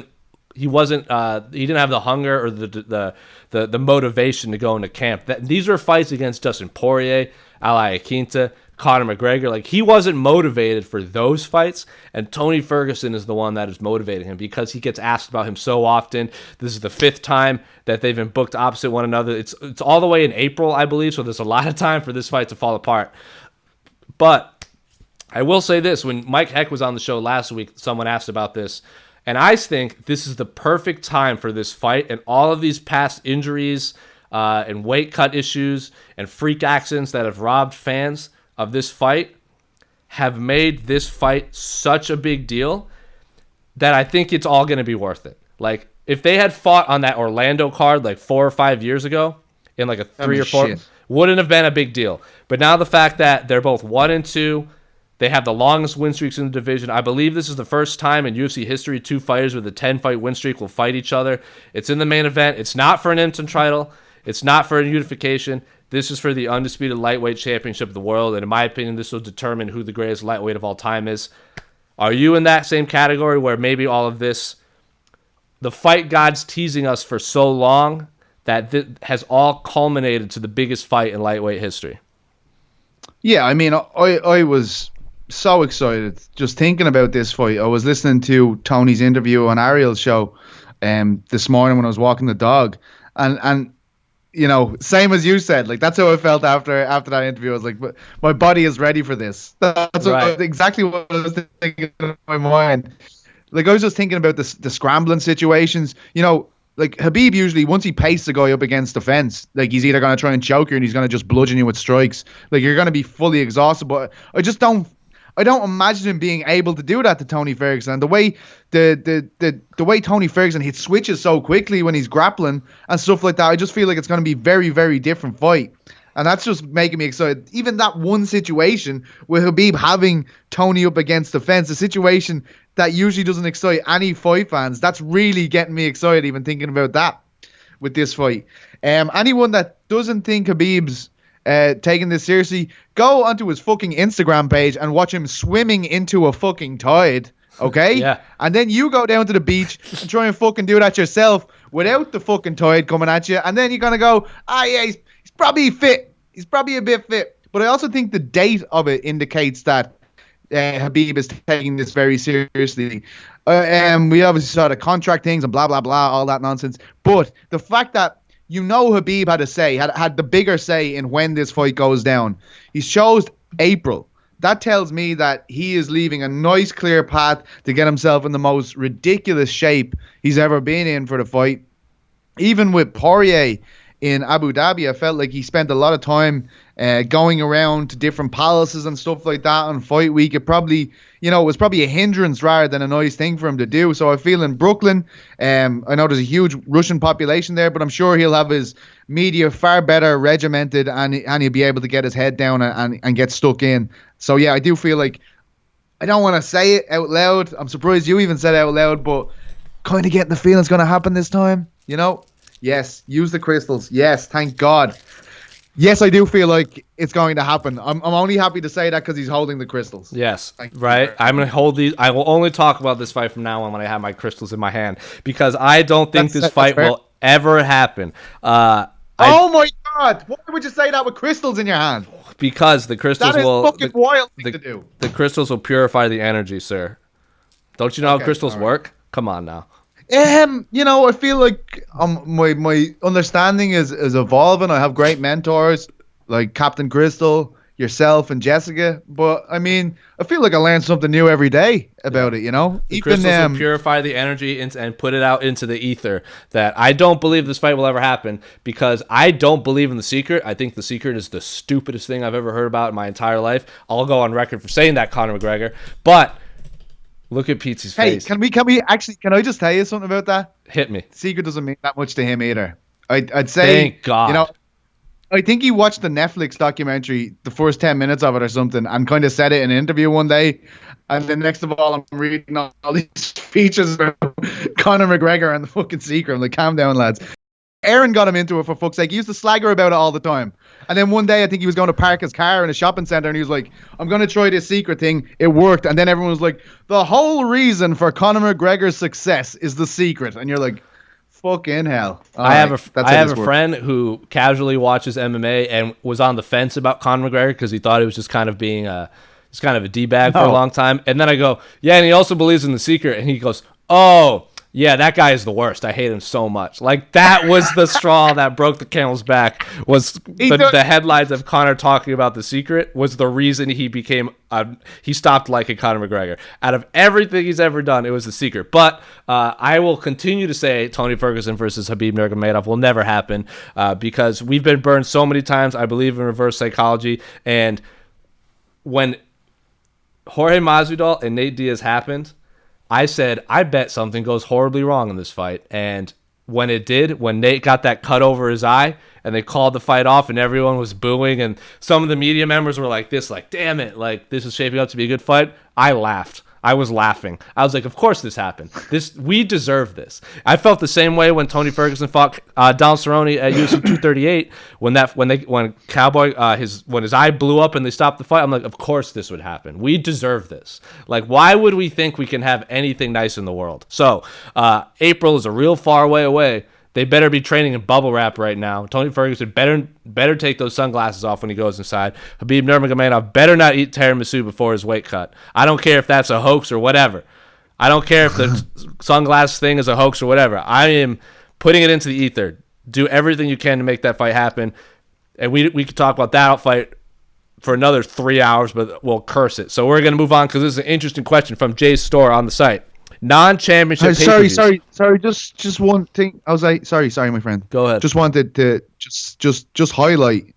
have the hunger or the motivation to go into camp. These are fights against Dustin Poirier, Ali Akinta, Conor McGregor. Like, he wasn't motivated for those fights, and Tony Ferguson is the one that is motivating him because he gets asked about him so often. This is the 5th time that they've been booked opposite one another. It's all the way in April, I believe, so there's a lot of time for this fight to fall apart. But I will say this. When Mike Heck was on the show last week, someone asked about this, and I think this is the perfect time for this fight, and all of these past injuries and weight cut issues and freak accidents that have robbed fans of this fight have made this fight such a big deal that I think it's all going to be worth it. Like, if they had fought on that Orlando card like 4 or 5 years ago in like a 3 or 4, wouldn't have been a big deal. But now the fact that they're both 1-2, they have the longest win streaks in the division. I believe this is the first time in UFC history 2 fighters with a 10-fight win streak will fight each other. It's in the main event. It's not for an instant title. It's not for a unification. This is for the undisputed lightweight championship of the world, and in my opinion, this will determine who the greatest lightweight of all time is. Are you in that same category where maybe all of this, the fight gods teasing us for so long, that has all culminated to the biggest fight in lightweight history? Yeah, I mean, I was so excited just thinking about this fight. I was listening to Tony's interview on Ariel's show this morning when I was walking the dog, and you know, same as you said, like, that's how I felt after that interview. I was like, my body is ready for this. That's right. Exactly what I was thinking in my mind. Like, I was just thinking about the scrambling situations. You know, like, Habib usually, once he pastes a guy up against the fence, like, he's either going to try and choke you and he's going to just bludgeon you with strikes. Like, you're going to be fully exhausted. But I don't imagine him being able to do that to Tony Ferguson. And the way the way Tony Ferguson, he switches so quickly when he's grappling and stuff like that, I just feel like it's going to be very, very different fight. And that's just making me excited. Even that one situation with Habib having Tony up against the fence, a situation that usually doesn't excite any fight fans, that's really getting me excited even thinking about that with this fight. Anyone that doesn't think Habib's taking this seriously, go onto his fucking Instagram page and watch him swimming into a fucking tide, okay? Yeah. And then you go down to the beach and try and fucking do that yourself without the fucking tide coming at you, and then you're gonna go, yeah, he's probably fit. He's probably a bit fit. But I also think the date of it indicates that Habib is taking this very seriously. We obviously saw the contract things and blah, blah, blah, all that nonsense. But the fact that, you know, Habib had a say, had the bigger say in when this fight goes down. He's chose April. that tells me that he is leaving a nice clear path to get himself in the most ridiculous shape he's ever been in for the fight. Even with Poirier in Abu Dhabi, I felt like he spent a lot of time going around to different palaces and stuff like that on fight week. It probably, it was probably a hindrance rather than a nice thing for him to do. So I feel in Brooklyn, I know there's a huge Russian population there, but I'm sure he'll have his media far better regimented and he'll be able to get his head down and get stuck in. So yeah, I do feel like, I don't want to say it out loud. I'm surprised you even said it out loud, but kind of getting the feeling it's going to happen this time, Yes, use the crystals. Yes, thank God. Yes, I do feel like it's going to happen. I'm only happy to say that because he's holding the crystals. Yes, right. I'm going to hold these. I will only talk about this fight from now on when I have my crystals in my hand, because I don't think this fight will ever happen. Oh my God! Why would you say that with crystals in your hand? Because the crystals will. That is fucking wild thing to do. The crystals will purify the energy, sir. Don't you know how crystals work? Come on now. I feel like my understanding is evolving. I have great mentors like Captain Crystal, yourself, and Jessica. But I mean, I feel like I learn something new every day about it. The crystals will purify the energy and put it out into the ether. That I don't believe this fight will ever happen, because I don't believe in The Secret. I think The Secret is the stupidest thing I've ever heard about in my entire life. I'll go on record for saying that, Conor McGregor. But look at Pete's face. Hey, can I just tell you something about that? Hit me. Secret doesn't mean that much to him either. I'd say, thank God. I think he watched the Netflix documentary, the first 10 minutes of it or something, and kind of said it in an interview one day. And then next of all, I'm reading all these speeches about Conor McGregor and the fucking Secret. I'm like, calm down, lads. Aaron got him into it, for fuck's sake. He used to slag her about it all the time. And then one day, I think he was going to park his car in a shopping center, and he was like, I'm going to try this Secret thing. It worked. And then everyone was like, the whole reason for Conor McGregor's success is The Secret. And you're like, fucking hell. I have a friend who casually watches MMA and was on the fence about Conor McGregor because he thought he was just kind of being a D-bag for a long time. And then I go, yeah, and he also believes in The Secret. And he goes, oh, yeah, that guy is the worst. I hate him so much. Like, that was the straw that broke the camel's back. Was the headlines of Conor talking about The Secret was the reason he became he stopped liking Conor McGregor. Out of everything he's ever done, it was The Secret. But I will continue to say Tony Ferguson versus Khabib Nurmagomedov will never happen because we've been burned so many times. I believe in reverse psychology, and when Jorge Masvidal and Nate Diaz happened, I said, I bet something goes horribly wrong in this fight. And when it did, when Nate got that cut over his eye and they called the fight off and everyone was booing and some of the media members were like this, like, damn it, like, this is shaping up to be a good fight, I laughed. I was laughing. I was like, of course this happened. We deserve this. I felt the same way when Tony Ferguson fought Donald Cerrone at UFC 238 when Cowboy when his eye blew up and they stopped the fight. I'm like, of course this would happen. We deserve this. Like, why would we think we can have anything nice in the world? So April is a real far way away. They better be training in bubble wrap right now. Tony Ferguson better take those sunglasses off when he goes inside. Khabib Nurmagomedov better not eat tiramisu before his weight cut. I don't care if that's a hoax or whatever. I don't care if the sunglasses thing is a hoax or whatever. I am putting it into the ether. Do everything you can to make that fight happen. And we could talk about that fight for another 3 hours, but we'll curse it. So we're going to move on because this is an interesting question from Jay's store on the site. Non-championship sorry, just one thing. I was like, sorry, my friend. Go ahead. Just wanted to just highlight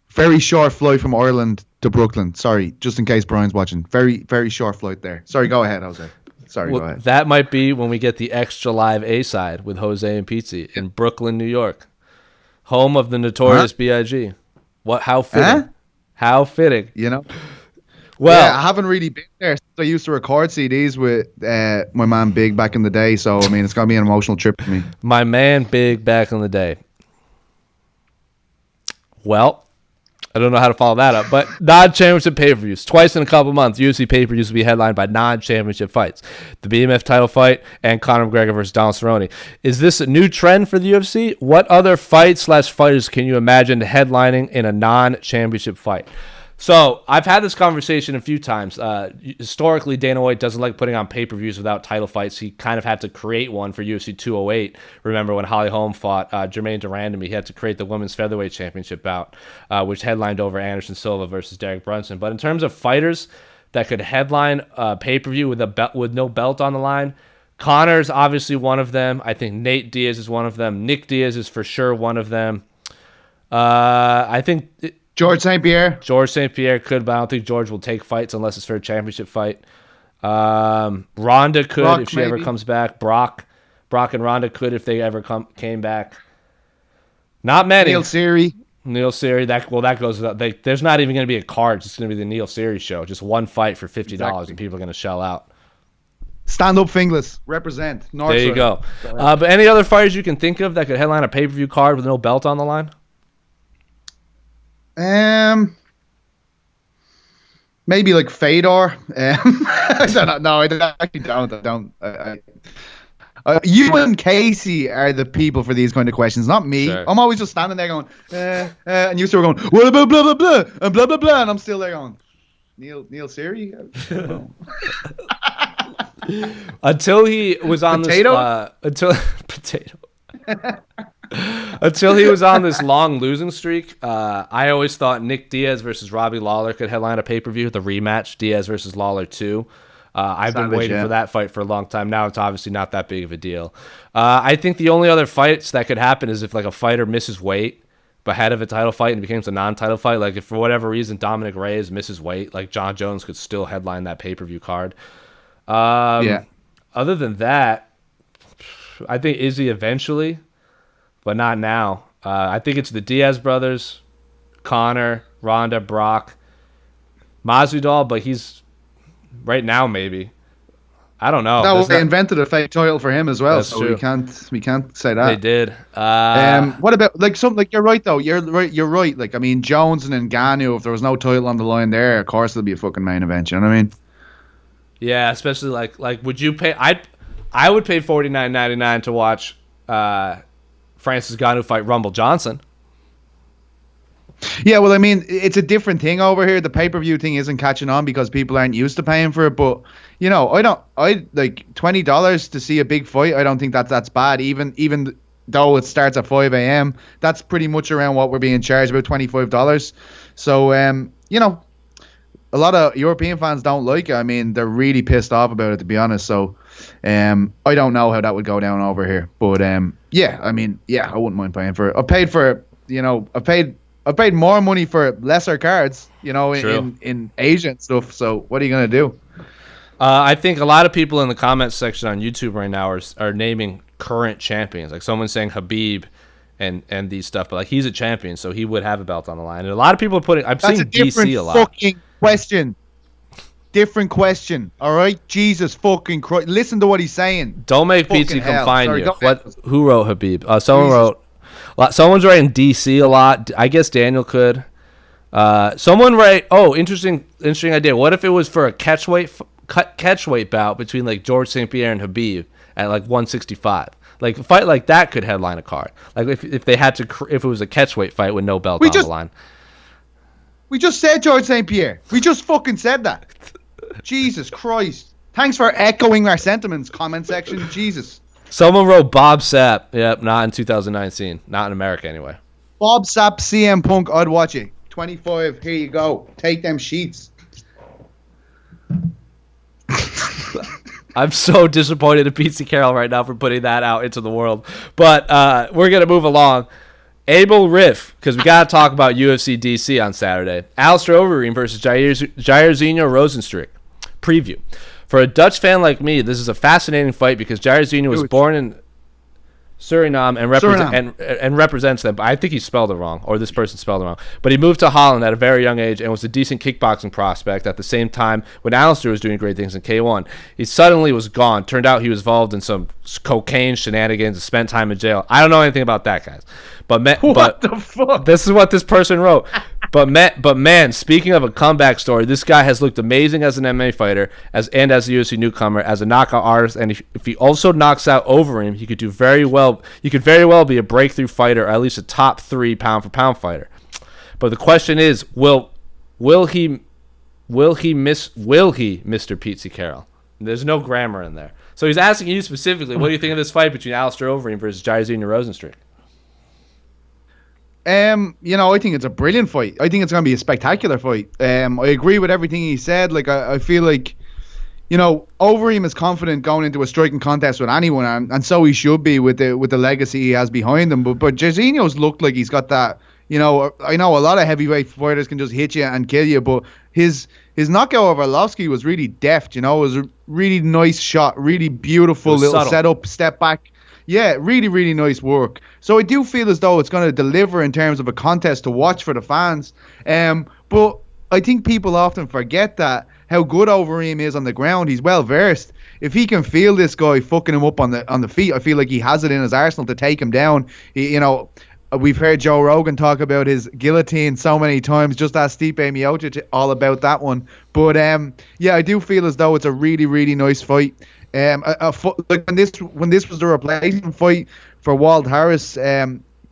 very short flight from Ireland to Brooklyn. Sorry, just in case Brian's watching. Very, very short flight there. Sorry, go ahead, Jose. Sorry, go ahead. That might be when we get the extra live A-side with Jose and Pizzi in Brooklyn, New York, home of the notorious B.I.G. How fitting? Huh? How fitting? Well, yeah, I haven't really been there since I used to record CDs with my man Big back in the day. So, I mean, it's going to be an emotional trip for me. My man Big back in the day. Well, I don't know how to follow that up, but non-championship pay-per-views. Twice in a couple months, UFC pay-per-views will be headlined by non-championship fights. The BMF title fight and Conor McGregor versus Donald Cerrone. Is this a new trend for the UFC? What other fights/fighters can you imagine headlining in a non-championship fight? So I've had this conversation a few times. Historically, Dana White doesn't like putting on pay-per-views without title fights. He kind of had to create one for UFC 208. Remember when Holly Holm fought Jermaine Durandamy? He had to create the Women's Featherweight Championship bout, which headlined over Anderson Silva versus Derek Brunson. But in terms of fighters that could headline a pay-per-view with no belt on the line, Conor's obviously one of them. I think Nate Diaz is one of them. Nick Diaz is for sure one of them. I think... George St. Pierre could, but I don't think George will take fights unless it's for a championship fight. Ronda could if she ever comes back. Brock and Ronda could if they ever came back. Not many. Neil Seary. That goes without. There's not even going to be a card. It's just going to be the Neil Seary show. Just one fight for $50, and people are going to shell out. Stand up, Finglas. Represent. Northside. There you go. But any other fighters you can think of that could headline a pay-per-view card with no belt on the line? Maybe like Fedor. I don't know. I actually don't. You and Casey are the people for these kind of questions, not me. Sure. I'm always just standing there going, and you still going, what about blah blah blah and blah blah blah, and I'm still there going, Neil Seary. Until he was on Potato? Potato. Until he was on this long losing streak, I always thought Nick Diaz versus Robbie Lawler could headline a pay-per-view, the rematch, Diaz versus Lawler 2. I've been waiting for that fight for a long time. Now it's obviously not that big of a deal. I think the only other fights that could happen is if like a fighter misses weight ahead of a title fight and it becomes a non-title fight. Like if for whatever reason Dominic Reyes misses weight, like John Jones could still headline that pay-per-view card. Other than that, I think Izzy eventually, but not now. I think it's the Diaz brothers, Conor, Ronda, Brock, Masvidal, but he's right now maybe. I don't know. No, they invented a fake title for him as well, That's so true. we can't say that. They did. What about like something like you're right though. You're right. Like I mean, Jones and Ngannou, if there was no title on the line there, of course it'll be a fucking main event. You know what I mean? Yeah, especially like would you pay? I would pay $49.99 to watch Francis Ngannou fight Rumble Johnson. Yeah, well, I mean, it's a different thing over here. The pay-per-view thing isn't catching on because people aren't used to paying for it. But you know, I like $20 to see a big fight. I don't think that's bad. Even though it starts at 5 a.m., that's pretty much around what we're being charged, about $25. So you know, a lot of European fans don't like it. I mean, they're really pissed off about it, to be honest. So I don't know how that would go down over here. But yeah, I mean, yeah, I wouldn't mind paying for it. I paid more money for lesser cards, you know, in Asia and stuff. So what are you gonna do? I think a lot of people in the comments section on YouTube right now are naming current champions. Like someone's saying Habib and these stuff, but like he's a champion, so he would have a belt on the line. And a lot of people are putting. I've seen DC a lot. Fucking question. Different question. All right, Jesus fucking Christ. Listen to what he's saying. Don't make BT come find you. Who wrote Habib? Someone wrote. Someone's writing DC a lot. I guess Daniel could. Someone write. Oh, interesting idea. What if it was for a catchweight bout between like George St. Pierre and Habib at like 165? Like a fight like that could headline a card. Like if they had to, if it was a catchweight fight with no belt on the line. We just said George St. Pierre. We just fucking said that. Jesus Christ. Thanks for echoing our sentiments, comment section. Jesus. Someone wrote Bob Sapp. Yep, not in 2019. Not in America, anyway. Bob Sapp, CM Punk, I'd watch it. 25, here you go. Take them sheets. I'm so disappointed in PC Carroll right now for putting that out into the world. But we're going to move along. Abel Riff, because we got to talk about UFC DC on Saturday. Alistair Overeem versus Jairzinho Rozenstruik. Preview. For a Dutch fan like me, this is a fascinating fight because Jairzinho was born in Suriname and represents them. I think he spelled it wrong, or this person spelled it wrong. But he moved to Holland at a very young age and was a decent kickboxing prospect at the same time when Alistair was doing great things in K1. He suddenly was gone. Turned out he was involved in some cocaine shenanigans and spent time in jail. I don't know anything about that, guys. What the fuck? This is what this person wrote. But man, speaking of a comeback story, this guy has looked amazing as an MMA fighter, as a UFC newcomer, as a knockout artist, and if he also knocks out Overeem, he could do very well. He could very well be a breakthrough fighter, or at least a top 3 pound for pound fighter. But the question is, will Will he, Mr. Pete Carroll? There's no grammar in there. So he's asking you specifically, what do you think of this fight between Alistair Overeem versus Jairzinho Rozenstruik? I think it's a brilliant fight. I think it's going to be a spectacular fight. I agree with everything he said. Like, I feel like, Overeem is confident going into a striking contest with anyone, and so he should be with the legacy he has behind him. But Jairzinho's looked like he's got that. I know a lot of heavyweight fighters can just hit you and kill you, but his knockout over Arlovski was really deft. It was a really nice shot, really beautiful little subtle setup, step back. Yeah, really, really nice work. So I do feel as though it's going to deliver in terms of a contest to watch for the fans. But I think people often forget that how good Overeem is on the ground. He's well versed. If he can feel this guy fucking him up on the feet, I feel like he has it in his arsenal to take him down. We've heard Joe Rogan talk about his guillotine so many times. Just ask Stipe Miocic all about that one. But I do feel as though it's a really, really nice fight. Like when this was the replacement fight for Walt Harris,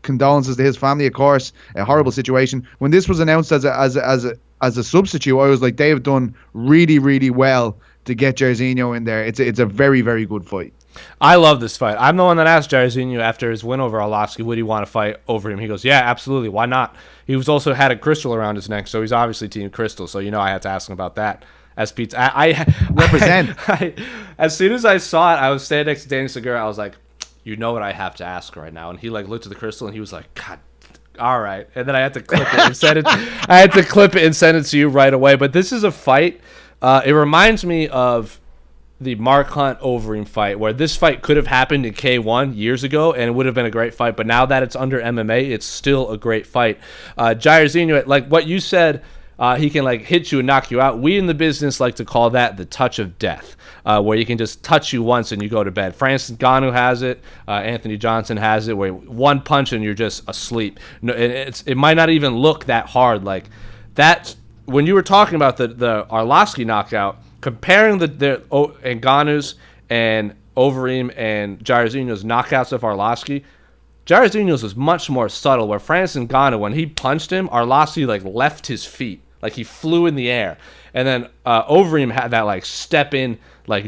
condolences to his family, of course, a horrible situation. When this was announced as a substitute, I was like, they've done really, really well to get Jairzinho in there. It's a very, very good fight. I love this fight. I'm the one that asked Jairzinho after his win over Arlovski, would he want to fight over him? He goes, yeah, absolutely. Why not? He was also had a crystal around his neck, so he's obviously Team Crystal. So, I had to ask him about that. As Pete, I represent. As soon as I saw it, I was standing next to Danny Segura. I was like, what I have to ask right now? And he looked at the crystal and he was like, God, all right. And then I had to clip it and send it. I had to clip it and send it to you right away. But this is a fight. It reminds me of the Mark Hunt Overeem fight, where this fight could have happened in K1 years ago and it would have been a great fight. But now that it's under MMA, it's still a great fight. Jairzinho, like what you said. He can hit you and knock you out. We in the business like to call that the touch of death, where you can just touch you once and you go to bed. Francis Ngannou has it. Anthony Johnson has it, where one punch and you're just asleep. No, it might not even look that hard. Like that, when you were talking about the Arlovski knockout, comparing the Ngannou's and Overeem and Jairzinho's knockouts of Arlovski, Jairzinho's was much more subtle, where Francis Ngannou, when he punched him, Arlovski left his feet. He flew in the air. And then Overeem had that step in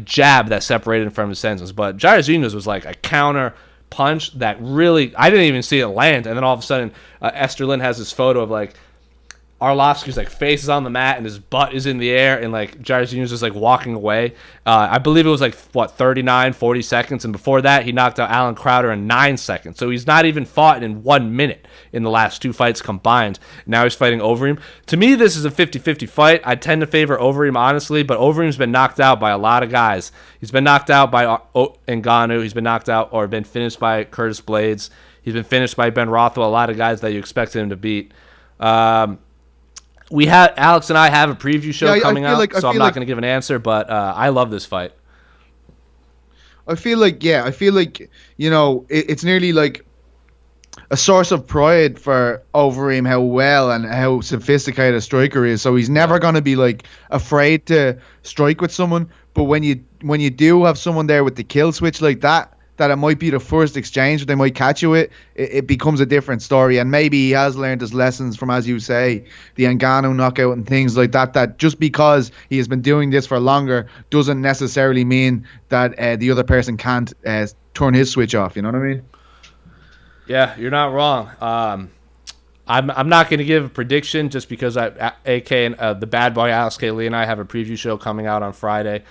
jab that separated him from his senses. But Jairzinho's was a counter punch that really, I didn't even see it land. And then all of a sudden, Esther Lynn has this photo of Arlovski's face is on the mat and his butt is in the air, and Jairzinho's just walking away. I believe it was 39, 40 seconds, and before that he knocked out Alan Crowder in 9 seconds. So he's not even fought in 1 minute in the last two fights combined. Now he's fighting Overeem. To me, this is a 50-50 fight. I tend to favor Overeem, honestly, but Overeem's been knocked out by a lot of guys. He's been knocked out by Ngannou. He's been knocked out or been finished by Curtis Blades. He's been finished by Ben Rothwell. A lot of guys that you expected him to beat. Alex and I have a preview show coming out, so I'm not going to give an answer, but I love this fight. I feel like it's nearly a source of pride for Overeem how well and how sophisticated a striker is. So he's never going to be afraid to strike with someone. But when you do have someone there with the kill switch like that it might be the first exchange they might catch you with, it becomes a different story. And maybe he has learned his lessons from, as you say, the Ngannou knockout and things like that, that just because he has been doing this for longer doesn't necessarily mean that the other person can't turn his switch off. You know what I mean? Yeah, you're not wrong. I'm not going to give a prediction just because AK and the bad boy Alex K. Lee and I have a preview show coming out on Friday.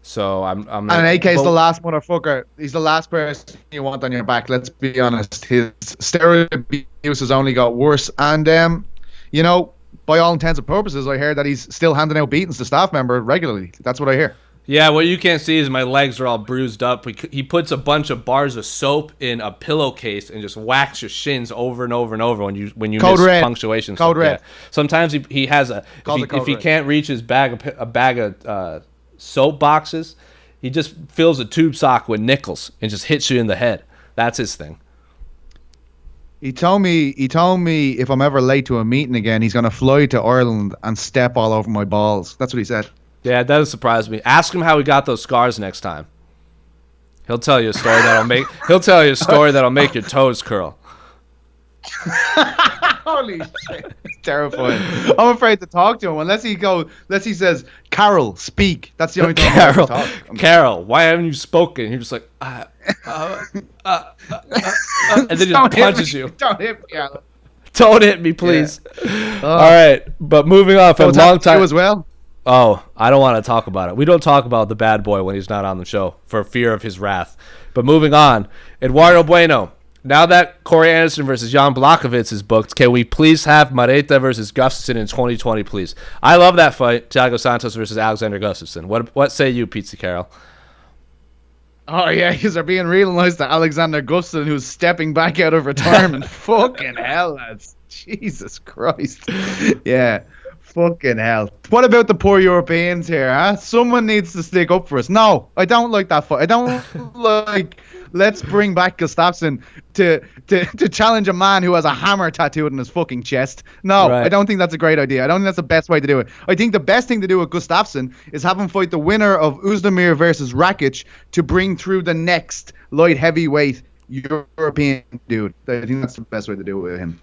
So I'm and AK's the last motherfucker. He's the last person you want on your back. Let's be honest. His steroid abuse has only got worse. And by all intents and purposes, I hear that he's still handing out beatings to staff member regularly. That's what I hear. Yeah, what you can't see is my legs are all bruised up. He puts a bunch of bars of soap in a pillowcase and just whacks your shins over and over and over when you miss red. Punctuation. Code red. Yeah. Sometimes he has if he can't reach his bag of soap boxes, he just fills a tube sock with nickels and just hits you in the head. That's his thing. He told me if I'm ever late to a meeting again, he's gonna fly to Ireland and step all over my balls. That's what he said. Yeah, that doesn't surprise me. Ask him how he got those scars next time. He'll tell you a story that'll make your toes curl. Holy shit. It's terrifying. I'm afraid to talk to him unless he says, Carol, speak. That's the only time Carol, I talk. Carol, why haven't you spoken? You're just like, and then just punches you. Don't hit me, Alan. Don't hit me, please. Yeah. All right, but moving on from long time as well. Oh, I don't want to talk about it. We don't talk about the bad boy when he's not on the show for fear of his wrath. But moving on, Eduardo Bueno. Now that Corey Anderson versus Jan Blachowicz is booked, can we please have Mareta versus Gustafsson in 2020, please? I love that fight, Thiago Santos versus Alexander Gustafsson. What say you, Pizza Carol? Oh, yeah, because they're being real nice to Alexander Gustafsson, who's stepping back out of retirement. Fucking hell, lads. Jesus Christ. Yeah. Fucking hell. What about the poor Europeans here, huh? Someone needs to stick up for us. No, I don't like that fight. I don't like, let's bring back Gustafsson to challenge a man who has a hammer tattooed on his fucking chest. No, right. I don't think that's a great idea. I don't think that's the best way to do it. I think the best thing to do with Gustafsson is have him fight the winner of Uzdemir versus Rakic to bring through the next light heavyweight European dude. I think that's the best way to do it with him.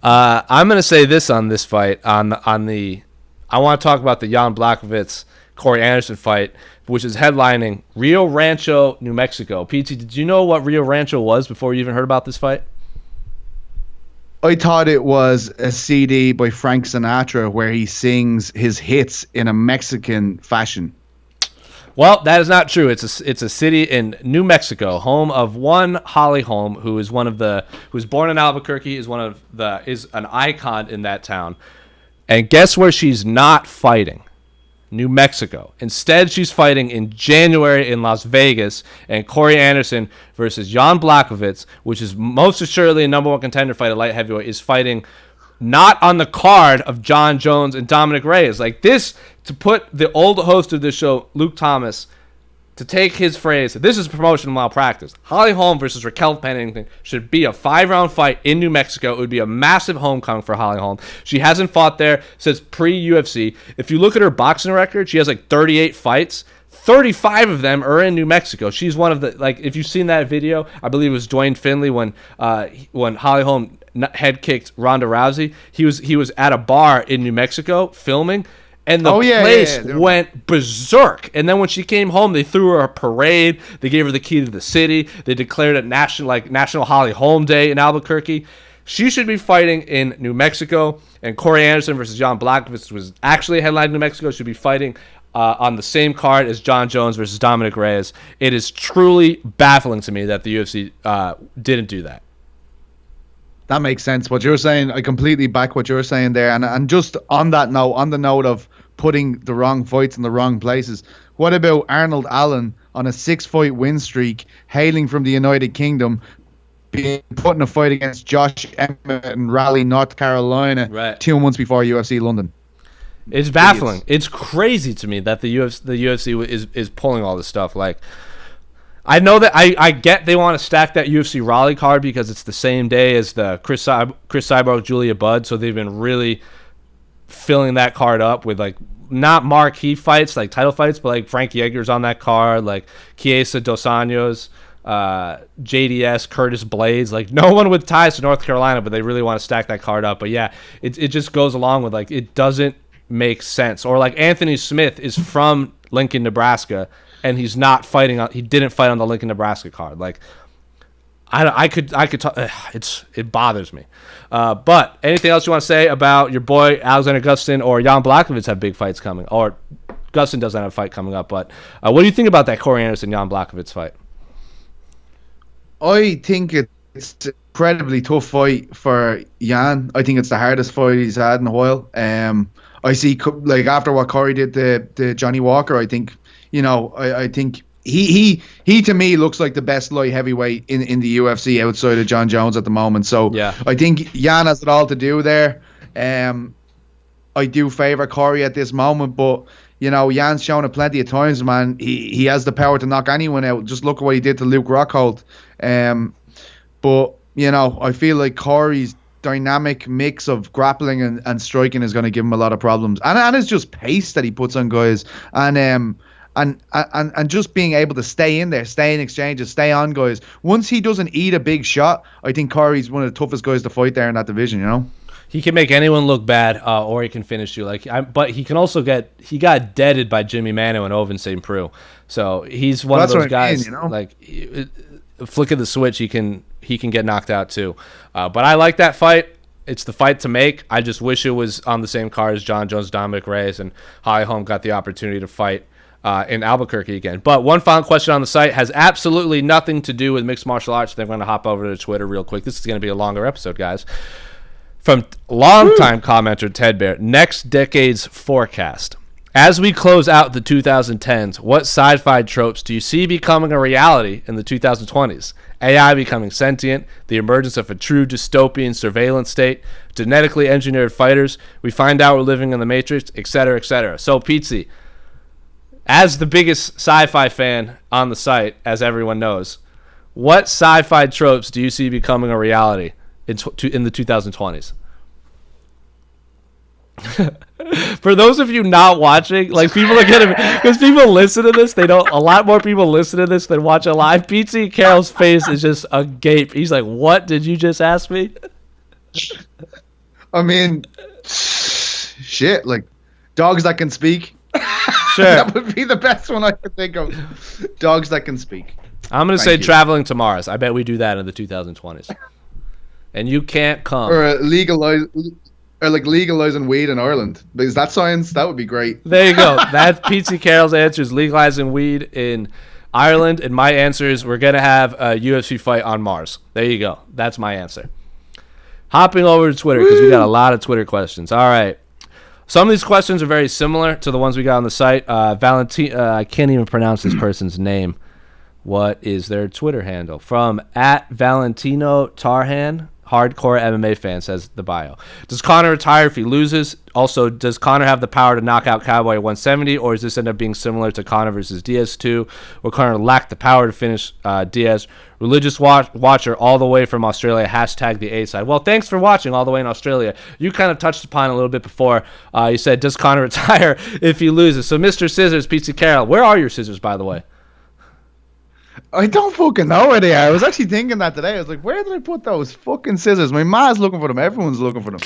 I'm going to say this on this fight. I want to talk about the Jan Blachowicz Corey Anderson fight, which is headlining Rio Rancho, New Mexico. PT, did you know what Rio Rancho was before you even heard about this fight? I thought it was a CD by Frank Sinatra where he sings his hits in a Mexican fashion. Well, that is not true. It's a city in New Mexico, home of one Holly Holm, who's born in Albuquerque, is an icon in that town. And guess where she's not fighting? New Mexico. Instead, she's fighting in January in Las Vegas, and Corey Anderson versus Jan Blachowicz, which is most assuredly a number one contender fight at light heavyweight, is fighting not on the card of John Jones and Dominic Reyes. Like this, to put the old host of this show, Luke Thomas, to take his phrase, this is promotional malpractice. Holly Holm versus Raquel Pennington should be a 5-round fight in New Mexico. It would be a massive homecoming for Holly Holm. She hasn't fought there since pre-UFC. If you look at her boxing record, she has like 38 fights. 35 of them are in New Mexico. She's one of the, like, if you've seen that video, I believe it was Dwayne Finley when Holly Holm head kicked Ronda Rousey. He was at a bar in New Mexico filming, and the place went berserk. And then when she came home, they threw her a parade. They gave her the key to the city. They declared it National Holly Holm Day in Albuquerque. She should be fighting in New Mexico. And Corey Anderson versus Jan Blachowicz was actually headlined in New Mexico. Should be fighting on the same card as John Jones versus Dominic Reyes. It is truly baffling to me that the UFC didn't do that. That makes sense. What you're saying, I completely back what you're saying there. And just on that note, on the note of putting the wrong fights in the wrong places, what about Arnold Allen on a 6-fight win streak, hailing from the United Kingdom, putting a fight against Josh Emmett in Raleigh, North Carolina, 2 months before UFC London? It's baffling. It's crazy to me that the UFC is pulling all this stuff. Like, I know that I get they want to stack that UFC Raleigh card because it's the same day as the Chris Cyborg Julia Budd, so they've been really filling that card up with like not marquee fights like title fights, but like Frank Yeager's on that card, like Chiesa Dos Anjos, JDS, Curtis Blades, like no one with ties to North Carolina, but they really want to stack that card up. But yeah, it just goes along with like it doesn't make sense. Or like Anthony Smith is from Lincoln, Nebraska, and he's not fighting on. He didn't fight on the Lincoln, Nebraska card. Like, I could talk. It bothers me. But anything else you want to say about your boy Alexander Gustafsson or Jan Blachowicz have big fights coming? Or Gustafsson doesn't have a fight coming up. But what do you think about that Corey Anderson Jan Blachowicz fight? I think it's an incredibly tough fight for Jan. I think it's the hardest fight he's had in a while. I see, like, after what Corey did to Johnny Walker, I think, I think he to me looks like the best light heavyweight in the UFC outside of John Jones at the moment. So yeah. I think Jan has it all to do there. I do favour Corey at this moment, but Jan's shown it plenty of times, man. He has the power to knock anyone out. Just look at what he did to Luke Rockhold. But I feel like Corey's dynamic mix of grappling and striking is going to give him a lot of problems, and it's just pace that he puts on guys, and just being able to stay in there, stay in exchanges, stay on guys. Once he doesn't eat a big shot, I think Corey's one of the toughest guys to fight there in that division. He can make anyone look bad, or he can finish you. But he can also he got deaded by Jimmy Mano and Ovince St. Preux. So he's one of those guys. Like, flick of the switch, he can get knocked out too. But I like that fight. It's the fight to make. I just wish it was on the same card as John Jones, Dominic Reyes, and Holly Holm got the opportunity to fight in Albuquerque again. But one final question on the site has absolutely nothing to do with mixed martial arts. They're going to hop over to Twitter real quick. This is going to be a longer episode, guys. From longtime commenter Ted Bear, next decade's forecast. As we close out the 2010s, what sci-fi tropes do you see becoming a reality in the 2020s? AI becoming sentient, the emergence of a true dystopian surveillance state, genetically engineered fighters, we find out we're living in the Matrix, etc., etc. So, Pizzi, as the biggest sci-fi fan on the site, as everyone knows, what sci-fi tropes do you see becoming a reality in the 2020s? For those of you not watching, like, people are gonna, because people listen to this, a lot more people listen to this than watch it live. Pizzi Carroll's face is just agape. He's like, "What did you just ask me?" I mean, shit, like dogs that can speak. Sure, that would be the best one I could think of. Dogs that can speak. I'm gonna say traveling to Mars. I bet we do that in the 2020s. And you can't come. Or legalizing weed in Ireland. Is that science? That would be great. There you go. That's Pizzi Carroll's answer is legalizing weed in Ireland. And my answer is we're going to have a UFC fight on Mars. There you go. That's my answer. Hopping over to Twitter because we got a lot of Twitter questions. All right. Some of these questions are very similar to the ones we got on the site. I can't even pronounce this person's name. What is their Twitter handle? From @Valentino Tarhan. Hardcore MMA fan, says the bio. Does Conor retire if he loses? Also, does Conor have the power to knock out Cowboy at 170, or does this end up being similar to Conor versus Diaz 2, where Conor lacked the power to finish Diaz? Religious watcher all the way from Australia, hashtag the A-side. Well, thanks for watching all the way in Australia. You kind of touched upon it a little bit before. You said, does Conor retire if he loses? So, Mr. Scissors, Pizzi Carroll, where are your scissors, by the way? I don't fucking know where they are. I was actually thinking that today. I was like, where did I put those fucking scissors? My ma's looking for them. Everyone's looking for them.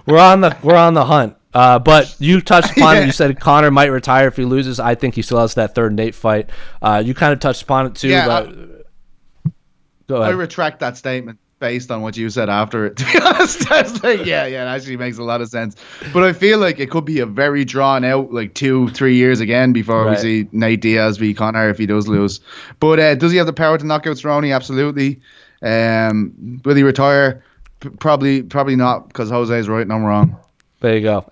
We're on the hunt. But you touched upon it. You said Conor might retire if he loses. I think he still has that third Nate fight. You kind of touched upon it too. Yeah, go ahead. I retract that statement based on what you said after it. To be honest, I was like, yeah, it actually makes a lot of sense. But I feel like it could be a very drawn out, like 2-3 years again before we see Nate Diaz v Conor if he does lose. But does he have the power to knock out Cerrone? Absolutely. Will he retire? Probably not, because Jose's right and I'm wrong. There you go.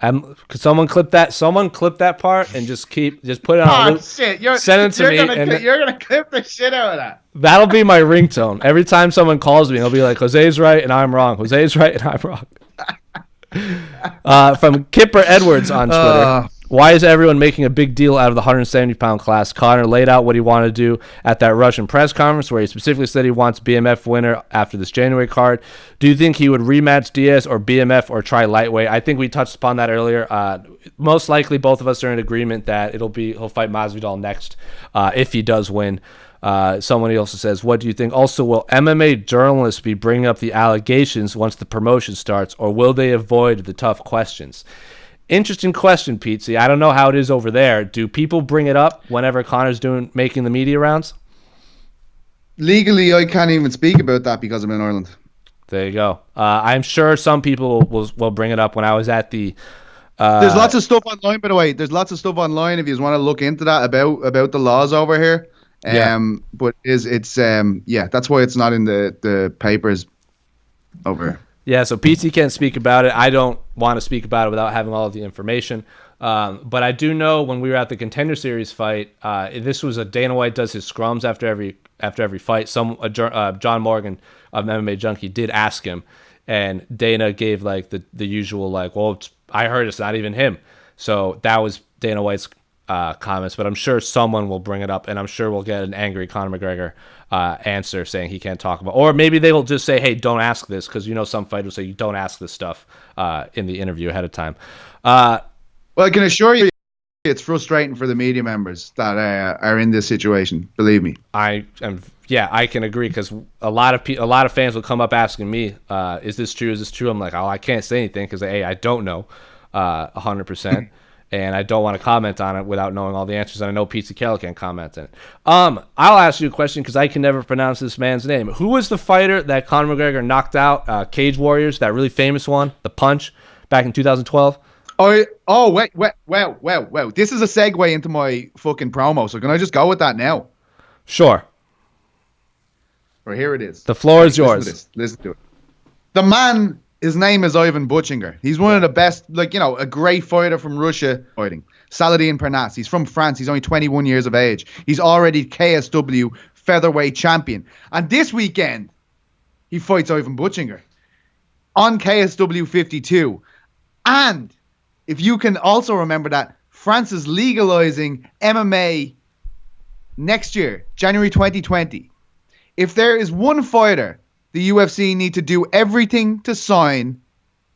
Could someone clip that? Someone clip that part and just put it on. Oh shit! Send it to me. You're gonna clip the shit out of that. That'll be my ringtone. Every time someone calls me, I'll be like, Jose's right and I'm wrong. Jose's right and I'm wrong. From Kipper Edwards on Twitter. Why is everyone making a big deal out of the 170-pound class? Conor laid out what he wanted to do at that Russian press conference where he specifically said he wants BMF winner after this January card. Do you think he would rematch Diaz or BMF or try lightweight? I think we touched upon that earlier. Most likely both of us are in agreement that he'll fight Masvidal next if he does win. Someone also says, what do you think? Also, will MMA journalists be bringing up the allegations once the promotion starts, or will they avoid the tough questions? Interesting question, Pizzi. I don't know how it is over there. Do people bring it up whenever Conor's making the media rounds? Legally, I can't even speak about that because I'm in Ireland. There you go. I'm sure some people will bring it up. When I was at the... There's lots of stuff online, by the way. There's lots of stuff online if you want to look into that about the laws over here. But it's that's why it's not in the papers over here. Yeah, so Pizzi can't speak about it. I don't want to speak about it without having all of the information. But I do know when we were at the Contender Series fight, this was Dana White does his scrums after every fight. John Morgan of MMA Junkie did ask him, and Dana gave like the usual like, well, I heard it's not even him. So that was Dana White's comments, but I'm sure someone will bring it up, and I'm sure we'll get an angry Conor McGregor answer saying he can't talk about, or maybe they will just say, hey, don't ask this, because some fighters will say you don't ask this stuff in the interview ahead of time. Well, I can assure you it's frustrating for the media members that are in this situation. Believe me. I can agree, because a lot of fans will come up asking me, "Is this true? Is this true?" I'm like, "Oh, I can't say anything because I don't know 100%, and I don't want to comment on it without knowing all the answers. And I know Pete Carroll can't comment on it." I'll ask you a question because I can never pronounce this man's name. Who was the fighter that Conor McGregor knocked out? Cage Warriors, that really famous one, the punch, back in 2012. Wait. This is a segue into my fucking promo, so can I just go with that now? Sure. Right, here it is. The floor is yours. Listen to it. The man, his name is Ivan Buchinger. He's one of the best, a great fighter from Russia fighting. Saladin Parnasse. He's from France. He's only 21 years of age. He's already KSW featherweight champion. And this weekend, he fights Ivan Buchinger on KSW 52. And if you can also remember that France is legalizing MMA next year, January 2020. If there is one fighter the UFC need to do everything to sign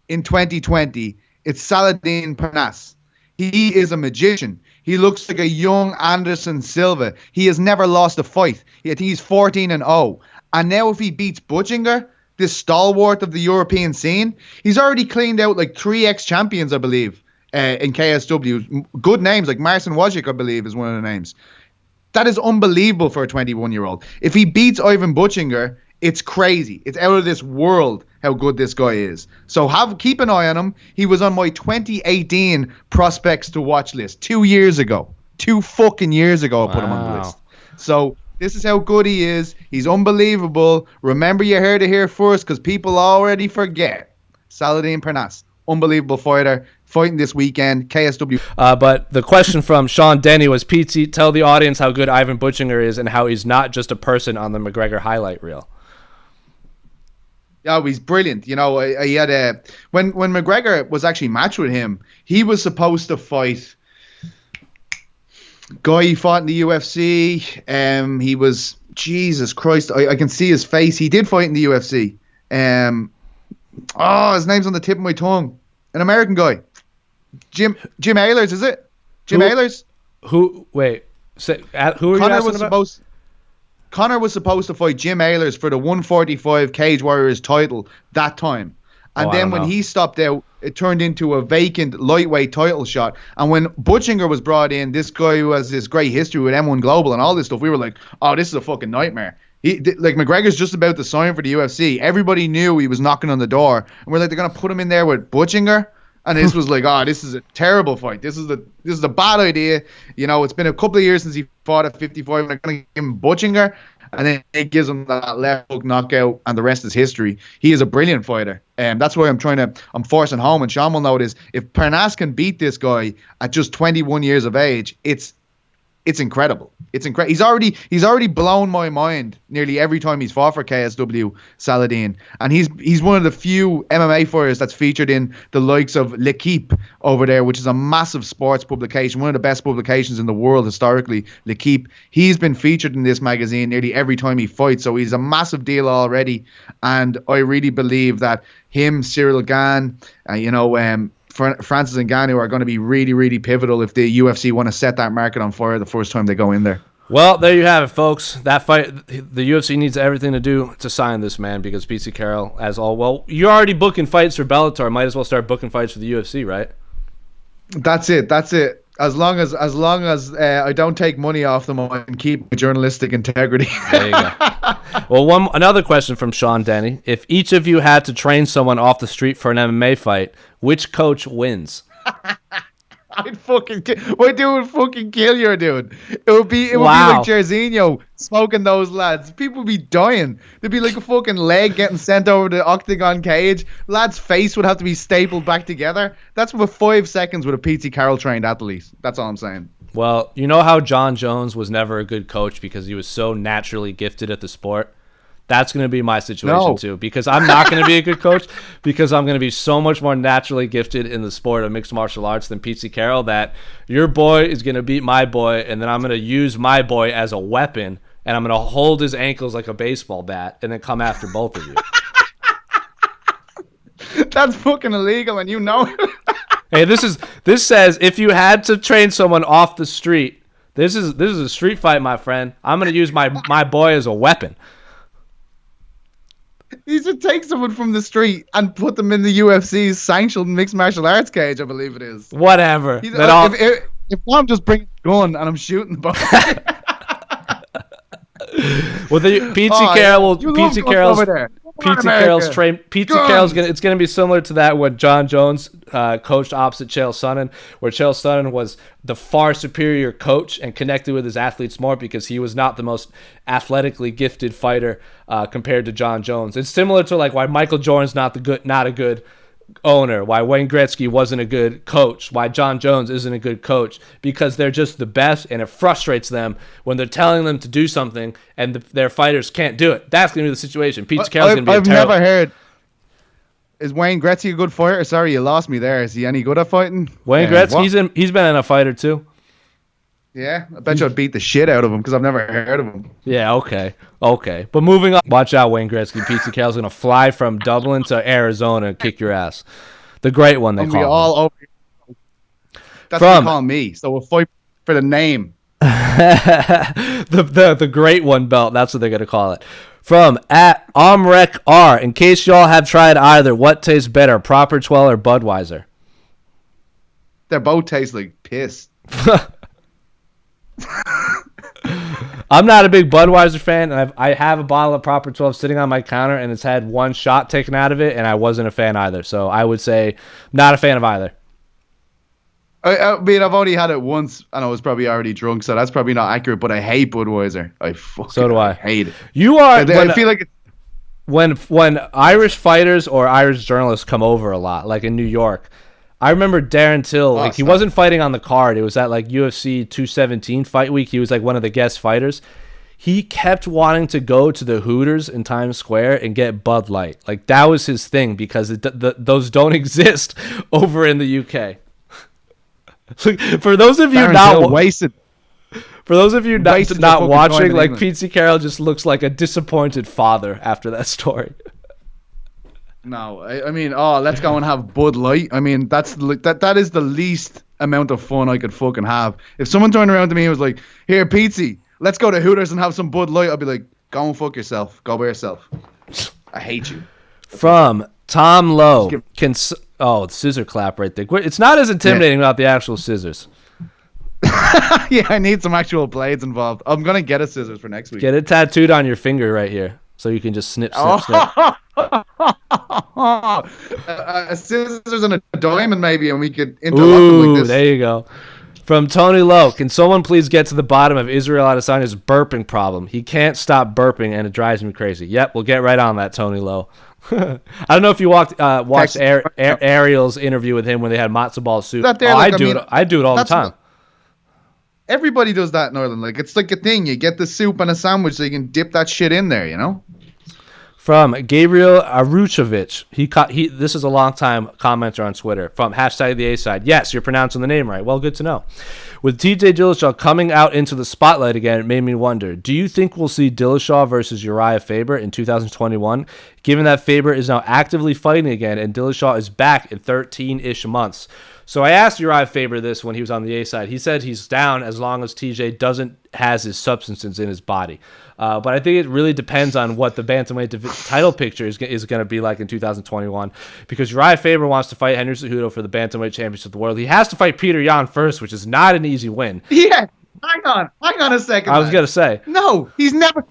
in 2020, it's Saladin Parnasse. He is a magician. He looks like a young Anderson Silva. He has never lost a fight. I think he's 14-0. And now if he beats Buchinger, this stalwart of the European scene, he's already cleaned out like 3 ex-champions, I believe, in KSW. Good names, like Marcin Wojcik, I believe, is one of the names. That is unbelievable for a 21-year-old. If he beats Ivan Buchinger, it's crazy. It's out of this world how good this guy is. So keep an eye on him. He was on my 2018 prospects to watch list 2 years ago. 2 fucking years ago I put him on the list. So this is how good he is. He's unbelievable. Remember, you heard it here first because people already forget. Saladin Parnasse, unbelievable fighter, fighting this weekend, KSW. But the question from Sean Denny was, Pete, tell the audience how good Ivan Buchinger is and how he's not just a person on the McGregor highlight reel. Yeah, he's brilliant. He had when McGregor was actually matched with him, he was supposed to fight guy he fought in the UFC. He was, Jesus Christ, I can see his face. He did fight in the UFC. His name's on the tip of my tongue. An American guy. Jim Ehlers, is it? Jim Ehlers? Who are you asking about? Conor was supposed to fight Jim Ehlers for the 145 Cage Warriors title that time. And then when he stopped out, it turned into a vacant lightweight title shot. And when Buchinger was brought in, this guy who has this great history with M1 Global and all this stuff, we were like, oh, this is a fucking nightmare. McGregor's just about to sign for the UFC. Everybody knew he was knocking on the door. And we're like, they're going to put him in there with Buchinger? And this was like, this is a terrible fight. This is a bad idea. It's been a couple of years since he fought at 55, and they're going to give him Buchinger. And then it gives him that left hook knockout, and the rest is history. He is a brilliant fighter. And that's why I'm forcing home, and Sean will know this. If Parnasse can beat this guy at just 21 years of age, it's incredible. It's incredible. He's already blown my mind nearly every time he's fought for KSW, Saladin. And he's one of the few MMA fighters that's featured in the likes of L'Equipe over there, which is a massive sports publication, one of the best publications in the world historically, L'Equipe. He's been featured in this magazine nearly every time he fights, so he's a massive deal already. And I really believe that him, Cyril Gane, Francis Ngannou are going to be really, really pivotal if the UFC want to set that market on fire the first time they go in there. Well, there you have it, folks. That fight, the UFC needs everything to do to sign this man because Pete Carroll, you're already booking fights for Bellator. Might as well start booking fights for the UFC, right? That's it. As long as I don't take money off them, I can keep my journalistic integrity. There you go. Well, another question from Sean Denny. If each of you had to train someone off the street for an MMA fight, which coach wins? My dude would fucking kill your dude. It would be like Jairzinho smoking those lads. People would be dying. There'd be like a fucking leg getting sent over the octagon cage. Lad's face would have to be stapled back together. That's with 5 seconds with a Pete Carroll trained athlete. That's all I'm saying. Well, you know how John Jones was never a good coach because he was so naturally gifted at the sport? That's going to be my situation too, because I'm not going to be a good coach because I'm going to be so much more naturally gifted in the sport of mixed martial arts than Pete Carroll that your boy is going to beat my boy, and then I'm going to use my boy as a weapon, and I'm going to hold his ankles like a baseball bat and then come after both of you. That's fucking illegal, and you know it. Hey, this says if you had to train someone off the street, this is a street fight, my friend. I'm gonna use my boy as a weapon. You should take someone from the street and put them in the UFC's sanctioned mixed martial arts cage, I believe it is. Whatever. If I'm just bringing a gun and I'm shooting the ball. Well, Pete Carroll's train. Pete Carroll's it's gonna be similar to that when John Jones coached opposite Chael Sonnen, where Chael Sonnen was the far superior coach and connected with his athletes more because he was not the most athletically gifted fighter compared to John Jones. It's similar to like why Michael Jordan's not a good owner, why Wayne Gretzky wasn't a good coach, why John Jones isn't a good coach, because they're just the best, and it frustrates them when they're telling them to do something and their fighters can't do it. That's going to be the situation. Pete Carroll's going to be I've never heard. Is Wayne Gretzky a good fighter? Sorry, you lost me there. Is he any good at fighting? Wayne Gretzky, he's been in a fight or two. Yeah, I bet you I'd beat the shit out of him because I've never heard of him. Yeah, okay. But moving on. Watch out, Wayne Gretzky. Pete Carroll's going to fly from Dublin to Arizona and kick your ass. The great one, they call him. All over. That's what they call me. So we'll fight for the name. the great one belt. That's what they're going to call it. From at Omrek R. In case y'all have tried either, what tastes better, Proper 12 or Budweiser? They both taste like piss. I'm not a big Budweiser fan, and I have a bottle of Proper 12 sitting on my counter, and it's had one shot taken out of it, and I wasn't a fan either. So I would say not a fan of either. I mean, I've only had it once, and I was probably already drunk, so that's probably not accurate. But I hate Budweiser. I hate it. You are. I feel like when Irish fighters or Irish journalists come over a lot, like in New York. I remember Darren Till, he wasn't fighting on the card. It was at like UFC 217 fight week. He was like one of the guest fighters. He kept wanting to go to the Hooters in Times Square and get Bud Light. Like that was his thing because those don't exist over in the UK. For those of you not watching, like Pete Carroll just looks like a disappointed father after that story. No, I mean, let's go and have Bud Light. I mean, that is the least amount of fun I could fucking have. If someone turned around to me and was like, "Here, Petey, let's go to Hooters and have some Bud Light," I'd be like, "Go and fuck yourself. Go by yourself. I hate you." From Tom Lowe, scissor clap right there. It's not as intimidating without the actual scissors. Yeah, I need some actual blades involved. I'm gonna get a scissors for next week. Get it tattooed on your finger right here, so you can just snip. Scissors and a diamond maybe, and we could interlock them like this. There you go. From Tony Lowe, can someone please get to the bottom of Israel Adesanya's burping problem? He can't stop burping, and it drives me crazy. Yep, we'll get right on that, Tony Lowe. I don't know if you watched Ariel's interview with him when they had matzo ball soup. I do it all the time. Everybody does that in Ireland. Like it's like a thing. You get the soup and a sandwich, so you can dip that shit in there. You know. From Gabriel Aruchevich. This is a long-time commenter on Twitter. From hashtag the A-side. Yes, you're pronouncing the name right. Well, good to know. With TJ Dillashaw coming out into the spotlight again, it made me wonder, do you think we'll see Dillashaw versus Urijah Faber in 2021, given that Faber is now actively fighting again and Dillashaw is back in 13-ish months? So I asked Urijah Faber this when he was on the A-side. He said he's down as long as TJ has his substances in his body. But I think it really depends on what the bantamweight title picture is going to be like in 2021. Because Urijah Faber wants to fight Henry Cejudo for the bantamweight championship of the world. He has to fight Peter Yan first, which is not an easy win. Yeah, hang on a second. I was going to say. No, he's never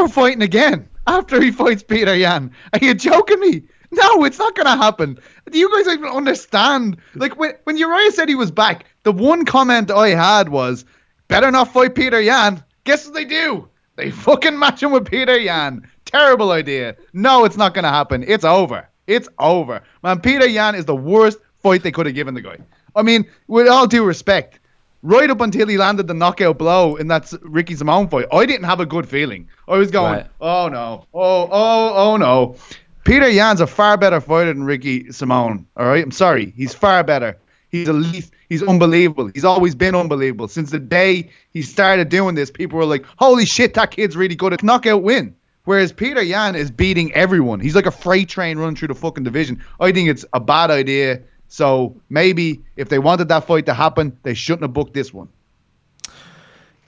fighting again after he fights Peter Yan. Are you joking me? No, it's not going to happen. Do you guys even understand? Like, when Urijah said he was back, the one comment I had was, better not fight Peter Yan. Guess what they do? They fucking match him with Peter Yan. Terrible idea. No, it's not going to happen. It's over. It's over. Man, Peter Yan is the worst fight they could have given the guy. I mean, with all due respect, right up until he landed the knockout blow in that Ricky Simone fight, I didn't have a good feeling. I was going, oh no. Oh no. Peter Yan's a far better fighter than Ricky Simone. All right? I'm sorry. He's far better. He's elite. He's unbelievable. He's always been unbelievable. Since the day he started doing this, people were like, holy shit, that kid's really good at knockout win. Whereas Peter Yan is beating everyone. He's like a freight train running through the fucking division. I think it's a bad idea So maybe if they wanted that fight to happen, they shouldn't have booked this one.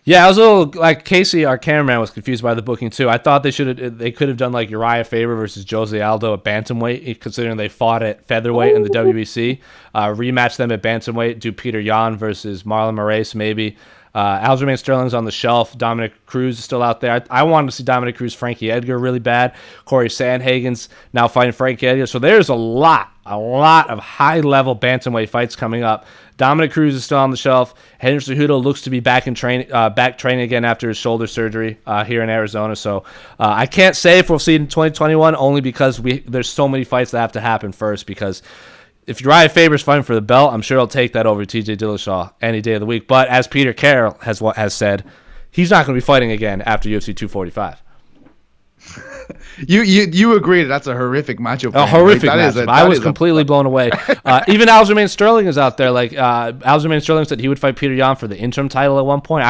Yeah, I was a little like Casey, our cameraman, was confused by the booking too. I thought they could have done like Urijah Faber versus Jose Aldo at bantamweight, considering they fought at featherweight in the WBC. Rematch them at bantamweight. Do Peter Yan versus Marlon Moraes maybe. Aljamain Sterling's on the shelf. Dominic Cruz is still out there. I wanted to see Dominic Cruz, Frankie Edgar really bad. Corey Sandhagen's now fighting Frankie Edgar. So there's a lot of high-level bantamweight fights coming up. Dominic Cruz is still on the shelf. Henry Cejudo looks to be back training again after his shoulder surgery here in Arizona. So I can't say if we'll see it in 2021, only because there's so many fights that have to happen first. Because if Urijah Faber's fighting for the belt, I'm sure he'll take that over TJ Dillashaw any day of the week. But as Peter Carroll has said, he's not going to be fighting again after UFC 245. You agree that's a horrific matchup. A horrific matchup. I was completely blown away. Even Aljamain Sterling is out there. Like Aljamain Sterling said he would fight Peter Yan for the interim title at one point.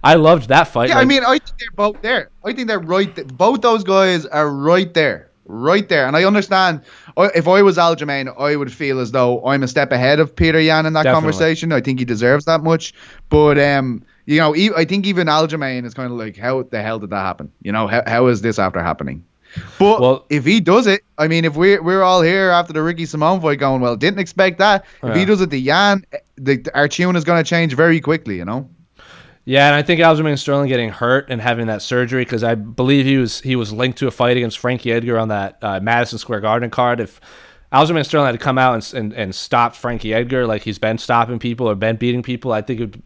I loved that fight. Yeah, I mean, I think they're both there. I think they're right. Both those guys are right there. And I understand. If I was Aljamain, I would feel as though I'm a step ahead of Peter Yan in that conversation. I think he deserves that much. But I think even Aljamain is kind of like, how the hell did that happen? How is this after happening? But if he does it, I mean, if we're all here after the Ricky Simon fight going, well, didn't expect that. If he does it to Yan, our tune is going to change very quickly, Yeah, and I think Aljamain Sterling getting hurt and having that surgery, because I believe he was linked to a fight against Frankie Edgar on that Madison Square Garden card. If Aljamain Sterling had to come out and stop Frankie Edgar like he's been stopping people or been beating people, I think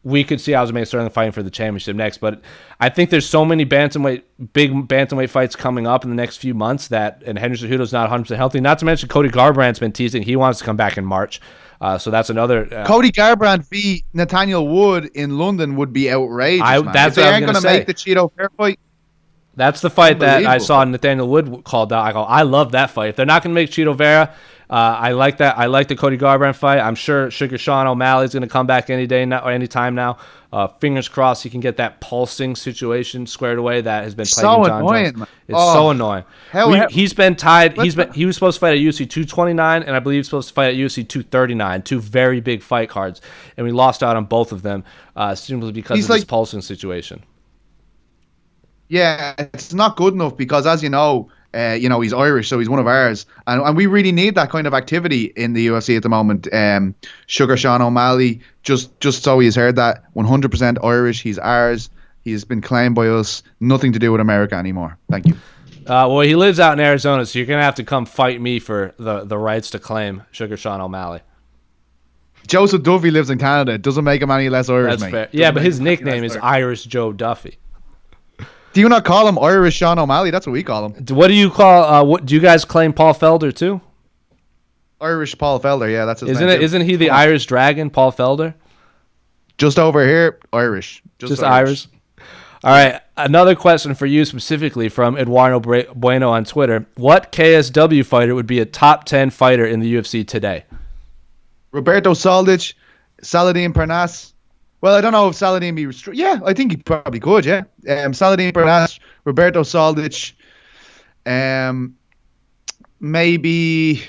we could see Aljamain Sterling fighting for the championship next. But I think there's so many big bantamweight fights coming up in the next few months and Henry Cejudo's not 100% healthy. Not to mention Cody Garbrandt's been teasing he wants to come back in March. So that's another. Cody Garbrandt v. Nathaniel Wood in London would be outrageous. That's what I was going to say. Make the Cheeto fair fight. That's the fight that I saw Nathaniel Wood called out. I go, I love that fight. If they're not going to make Cheeto Vera, I like that. I like the Cody Garbrandt fight. I'm sure Sugar Sean O'Malley's going to come back any day now, or any time now. Fingers crossed he can get that pulsing situation squared away that has been plaguing John Jones. It's so annoying. He's been tied. He was supposed to fight at UFC 229, and I believe he's supposed to fight at UFC 239. Two very big fight cards, and we lost out on both of them simply because of this pulsing situation. Yeah, it's not good enough because, as you know, he's Irish, so he's one of ours, and we really need that kind of activity in the UFC at the moment. Sugar Sean O'Malley, just so he's heard that, 100% Irish. He's ours. He's been claimed by us. Nothing to do with America anymore. Thank you. Well, he lives out in Arizona, so you're gonna have to come fight me for the rights to claim Sugar Sean O'Malley. Joseph Duffy lives in Canada. It doesn't make him any less Irish, That's fair. Yeah, but his nickname is Irish Joe Duffy. Do you not call him Irish Sean O'Malley? That's what we call him. What do you call? What do you guys claim Paul Felder too? Irish Paul Felder, yeah, that's his name. Isn't he the Irish Dragon, Paul Felder? Just over here, Irish. Just Irish. All right, another question for you specifically from Eduardo Bueno on Twitter. What KSW fighter would be a top 10 fighter in the UFC today? Roberto Soldic, Saladin Pernas. Well, I don't know if Saladin be restricted. Yeah, I think he probably could, yeah. Saladin Pernas, Roberto Soldic, maybe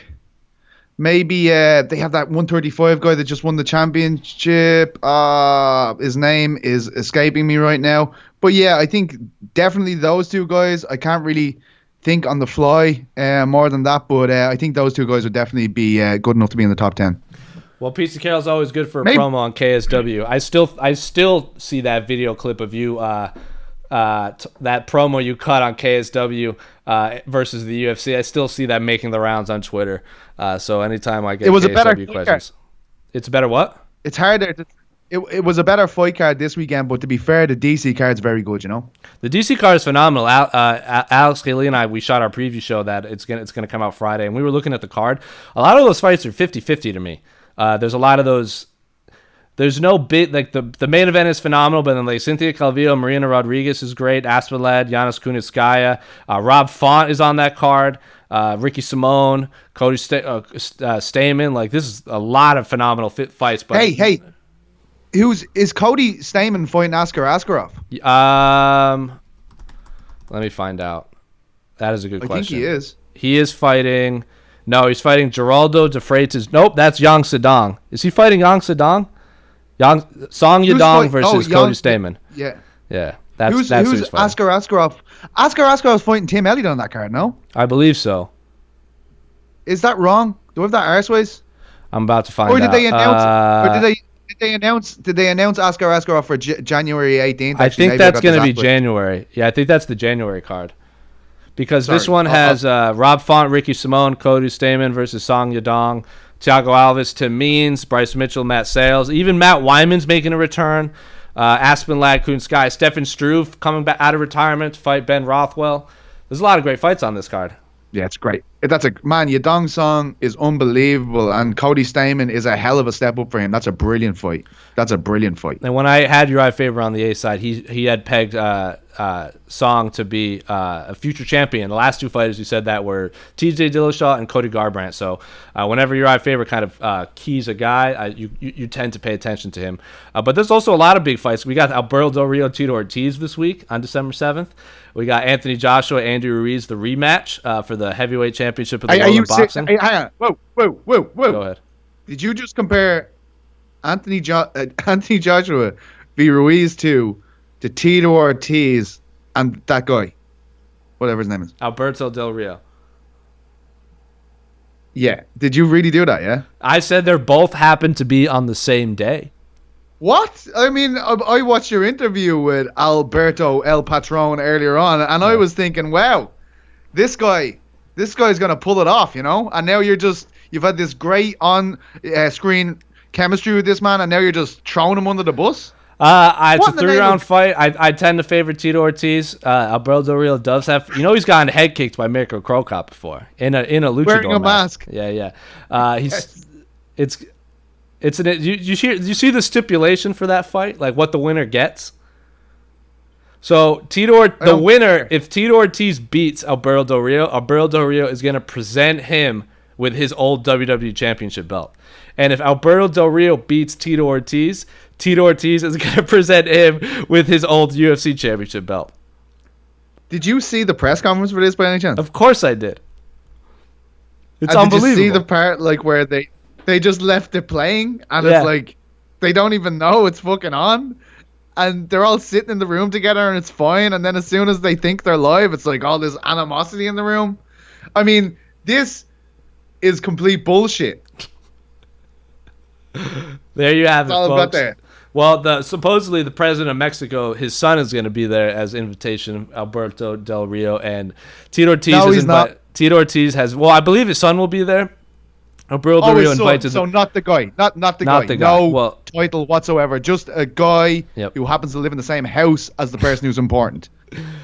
they have that 135 guy that just won the championship. His name is escaping me right now. But yeah, I think definitely those two guys. I can't really think on the fly more than that, but I think those two guys would definitely be good enough to be in the top 10. Well, Pizza Carol's always good for a promo on KSW. I still see that video clip of you, that promo you cut on KSW versus the UFC. I still see that making the rounds on Twitter. So anytime I get KSW questions, it's a better what? It's harder. It was a better fight card this weekend, but to be fair, the DC card's very good. The DC card is phenomenal. Alex Haley and I, we shot our preview show that it's gonna come out Friday, and we were looking at the card. A lot of those fights are 50-50 to me. There's a lot of those. There's no bit like the main event is phenomenal, but then like Cynthia Calvillo, Marina Rodriguez is great, Aspinalled, Giannis Kunitskaya, Rob Font is on that card, Ricky Simone, Cody Stamen. Like this is a lot of phenomenal fights. But hey, is Cody Stamen fighting Askar Askarov? Let me find out. That is a good question. I think he is. He is fighting No, he's fighting Geraldo de Freitas. Nope, that's Yang Sedong. Is he fighting Yang Sedong? Song Yadong versus Cody Stamann. Yeah. Yeah. That's who's fighting. Askarov? Askarov's fighting Tim Elliott on that card, no? I believe so. Is that wrong? Do I have that arseways? I'm about to find out. Or did they announce? Did they announce Askarov for January 18th? I think that's going to be January. Yeah, I think that's the January card. Because this one has Rob Font, Ricky Simone, Cody Stamann versus Song Yadong, Thiago Alves, Tim Means, Bryce Mitchell, Matt Sales. Even Matt Wyman's making a return. Aspen Ladd, Kuhn Sky, Stefan Struve coming back out of retirement to fight Ben Rothwell. There's a lot of great fights on this card. Yeah, it's great. Yadong Song is unbelievable, and Cody Stamann is a hell of a step up for him. That's a brilliant fight. And when I had Uriah Faber on the A side, he had pegged Song to be a future champion. The last two fighters who said that were TJ Dillashaw and Cody Garbrandt. So whenever Uriah Faber kind of keys a guy, you tend to pay attention to him. But there's also a lot of big fights. We got Alberto Del Rio, Tito Ortiz this week on December 7th. We got Anthony Joshua, Andy Ruiz, the rematch for the heavyweight championship of the world in boxing. Hang on. Whoa. Go ahead. Did you just compare Anthony Joshua v. Ruiz to Tito Ortiz and that guy, whatever his name is? Alberto Del Rio. Yeah. Did you really do that, yeah? I said they're both happened to be on the same day. What? I mean, I watched your interview with Alberto El Patron earlier on, and I was thinking, wow, this guy's going to pull it off, you know? And now you've had this great on-screen chemistry with this man, and now you're just throwing him under the bus? It's a 3-round fight. I tend to favor Tito Ortiz. Alberto Del Rio does have, he's gotten head kicked by Mirko Cro Cop before in a luchador wearing a mask. Yeah. You see the stipulation for that fight, like what the winner gets. So the winner, if Tito Ortiz beats Alberto Del Rio is going to present him with his old WWE Championship belt. And if Alberto Del Rio beats Tito Ortiz is going to present him with his old UFC Championship belt. Did you see the press conference for this by any chance? Of course I did. It's unbelievable. Did you see the part where they just left it playing, and it's like they don't even know it's fucking on, and they're all sitting in the room together and it's fine, and then as soon as they think they're live, it's like all this animosity in the room. I mean, this is complete bullshit. There you have That's all it, I've got folks. there. Well, supposedly the president of Mexico, his son is going to be there as invitation, Alberto Del Rio, and Tito Ortiz. No, he's not. Tito Ortiz has. Well, I believe his son will be there. Alberto Del Rio invited. So not the guy, not the guy. No title whatsoever. Just a guy who happens to live in the same house as the person who's important.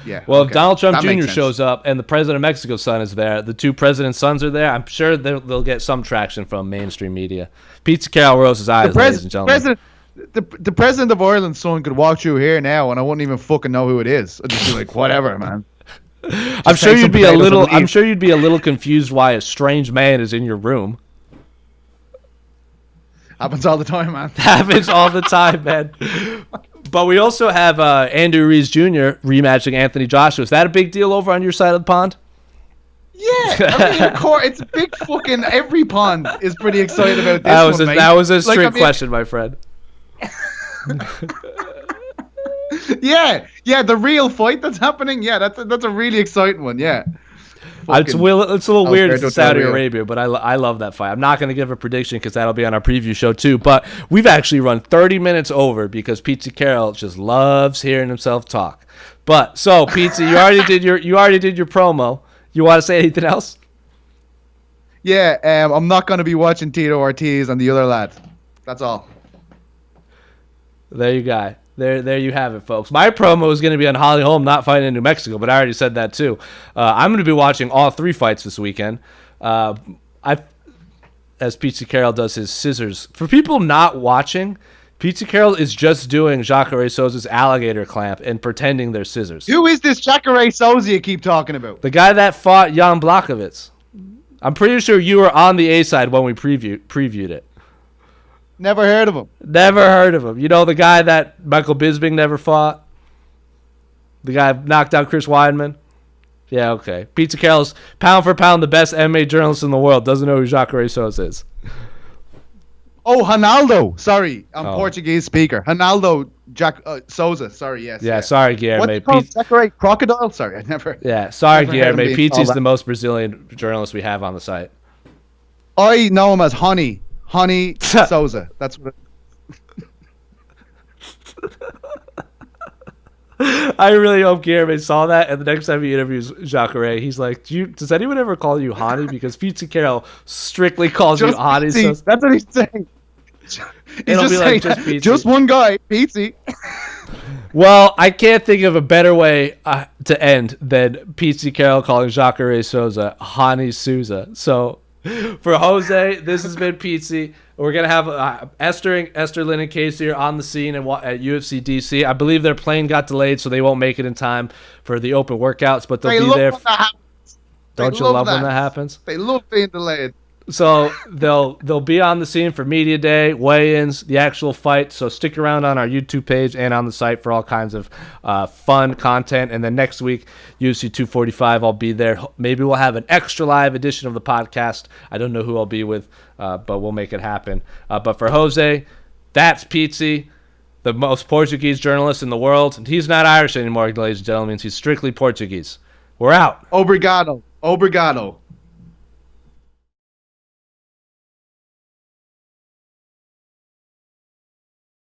Yeah. Well, if Donald Trump Jr. shows up and the president of Mexico's son is there, the two president's sons are there, I'm sure they'll get some traction from mainstream media. Pizza Carol rolls his eyes, ladies and gentlemen. The president of Ireland's son could walk through here now, and I wouldn't even fucking know who it is. I'd just be like, whatever, man. I'm sure you'd be a little confused why a strange man is in your room. Happens all the time, man. Happens all the time, man. But we also have Andrew Ruiz Jr. rematching Anthony Joshua. Is that a big deal over on your side of the pond? Yeah, I mean, it's a big fucking. Every pond is pretty excited about this one, mate. That was a strict question, my friend. Yeah, the real fight that's happening. Yeah, that's a really exciting one. Yeah. It's a little weird it's Saudi Arabia, but I love that fight. I'm not going to give a prediction because that'll be on our preview show too. But we've actually run 30 minutes over because Pizza Carol just loves hearing himself talk. But so Pizza, you already did your promo. You want to say anything else? Yeah, I'm not going to be watching Tito Ortiz and the other lad. That's all. There you go. There you have it, folks. My promo is going to be on Holly Holm not fighting in New Mexico, but I already said that too. I'm going to be watching all 3 fights this weekend. As Pizza Carol does his scissors. For people not watching, Pizza Carol is just doing Jacare Souza's alligator clamp and pretending they're scissors. Who is this Jacare Souza you keep talking about? The guy that fought Jan Blachowicz. I'm pretty sure you were on the A side when we previewed it. Never heard of him. Never heard of him. You know the guy that Michael Bisping never fought? The guy knocked out Chris Weidman? Yeah, okay. Pizza Carol's pound for pound the best MMA journalist in the world. Doesn't know who Jacare Souza is. Oh, Ronaldo. Sorry, I'm Portuguese speaker. Ronaldo Souza. Sorry, yes. Yeah, sorry, Guilherme. What's it called? Jacare Crocodile? Sorry, I never. Yeah, sorry, never Guilherme. Pizzi's the most Brazilian journalist we have on the site. I know him as Honey Souza. That's what. I really hope Guilherme saw that, and the next time he interviews Jacare, he's like, does anyone ever call you Hani? Because Pizza Carol strictly calls you Hani. So that's what he's saying. He's just saying, just one guy, Pizza. Well, I can't think of a better way to end than Pizza Carol calling Jacare Souza Hani Souza. So for Jose, this has been Pizza. We're going to have Esther Lynn, and Casey are on the scene at UFC DC. I believe their plane got delayed, so they won't make it in time for the open workouts, but they'll be there. Don't you love when that happens? They love being delayed. So they'll be on the scene for media day, weigh-ins, the actual fight. So stick around on our YouTube page and on the site for all kinds of fun content. And then next week, UFC 245, I'll be there. Maybe we'll have an extra live edition of the podcast. I don't know who I'll be with, but we'll make it happen. But for Jose, that's Pizzi, the most Portuguese journalist in the world. And he's not Irish anymore, ladies and gentlemen. He's strictly Portuguese. We're out. Obrigado.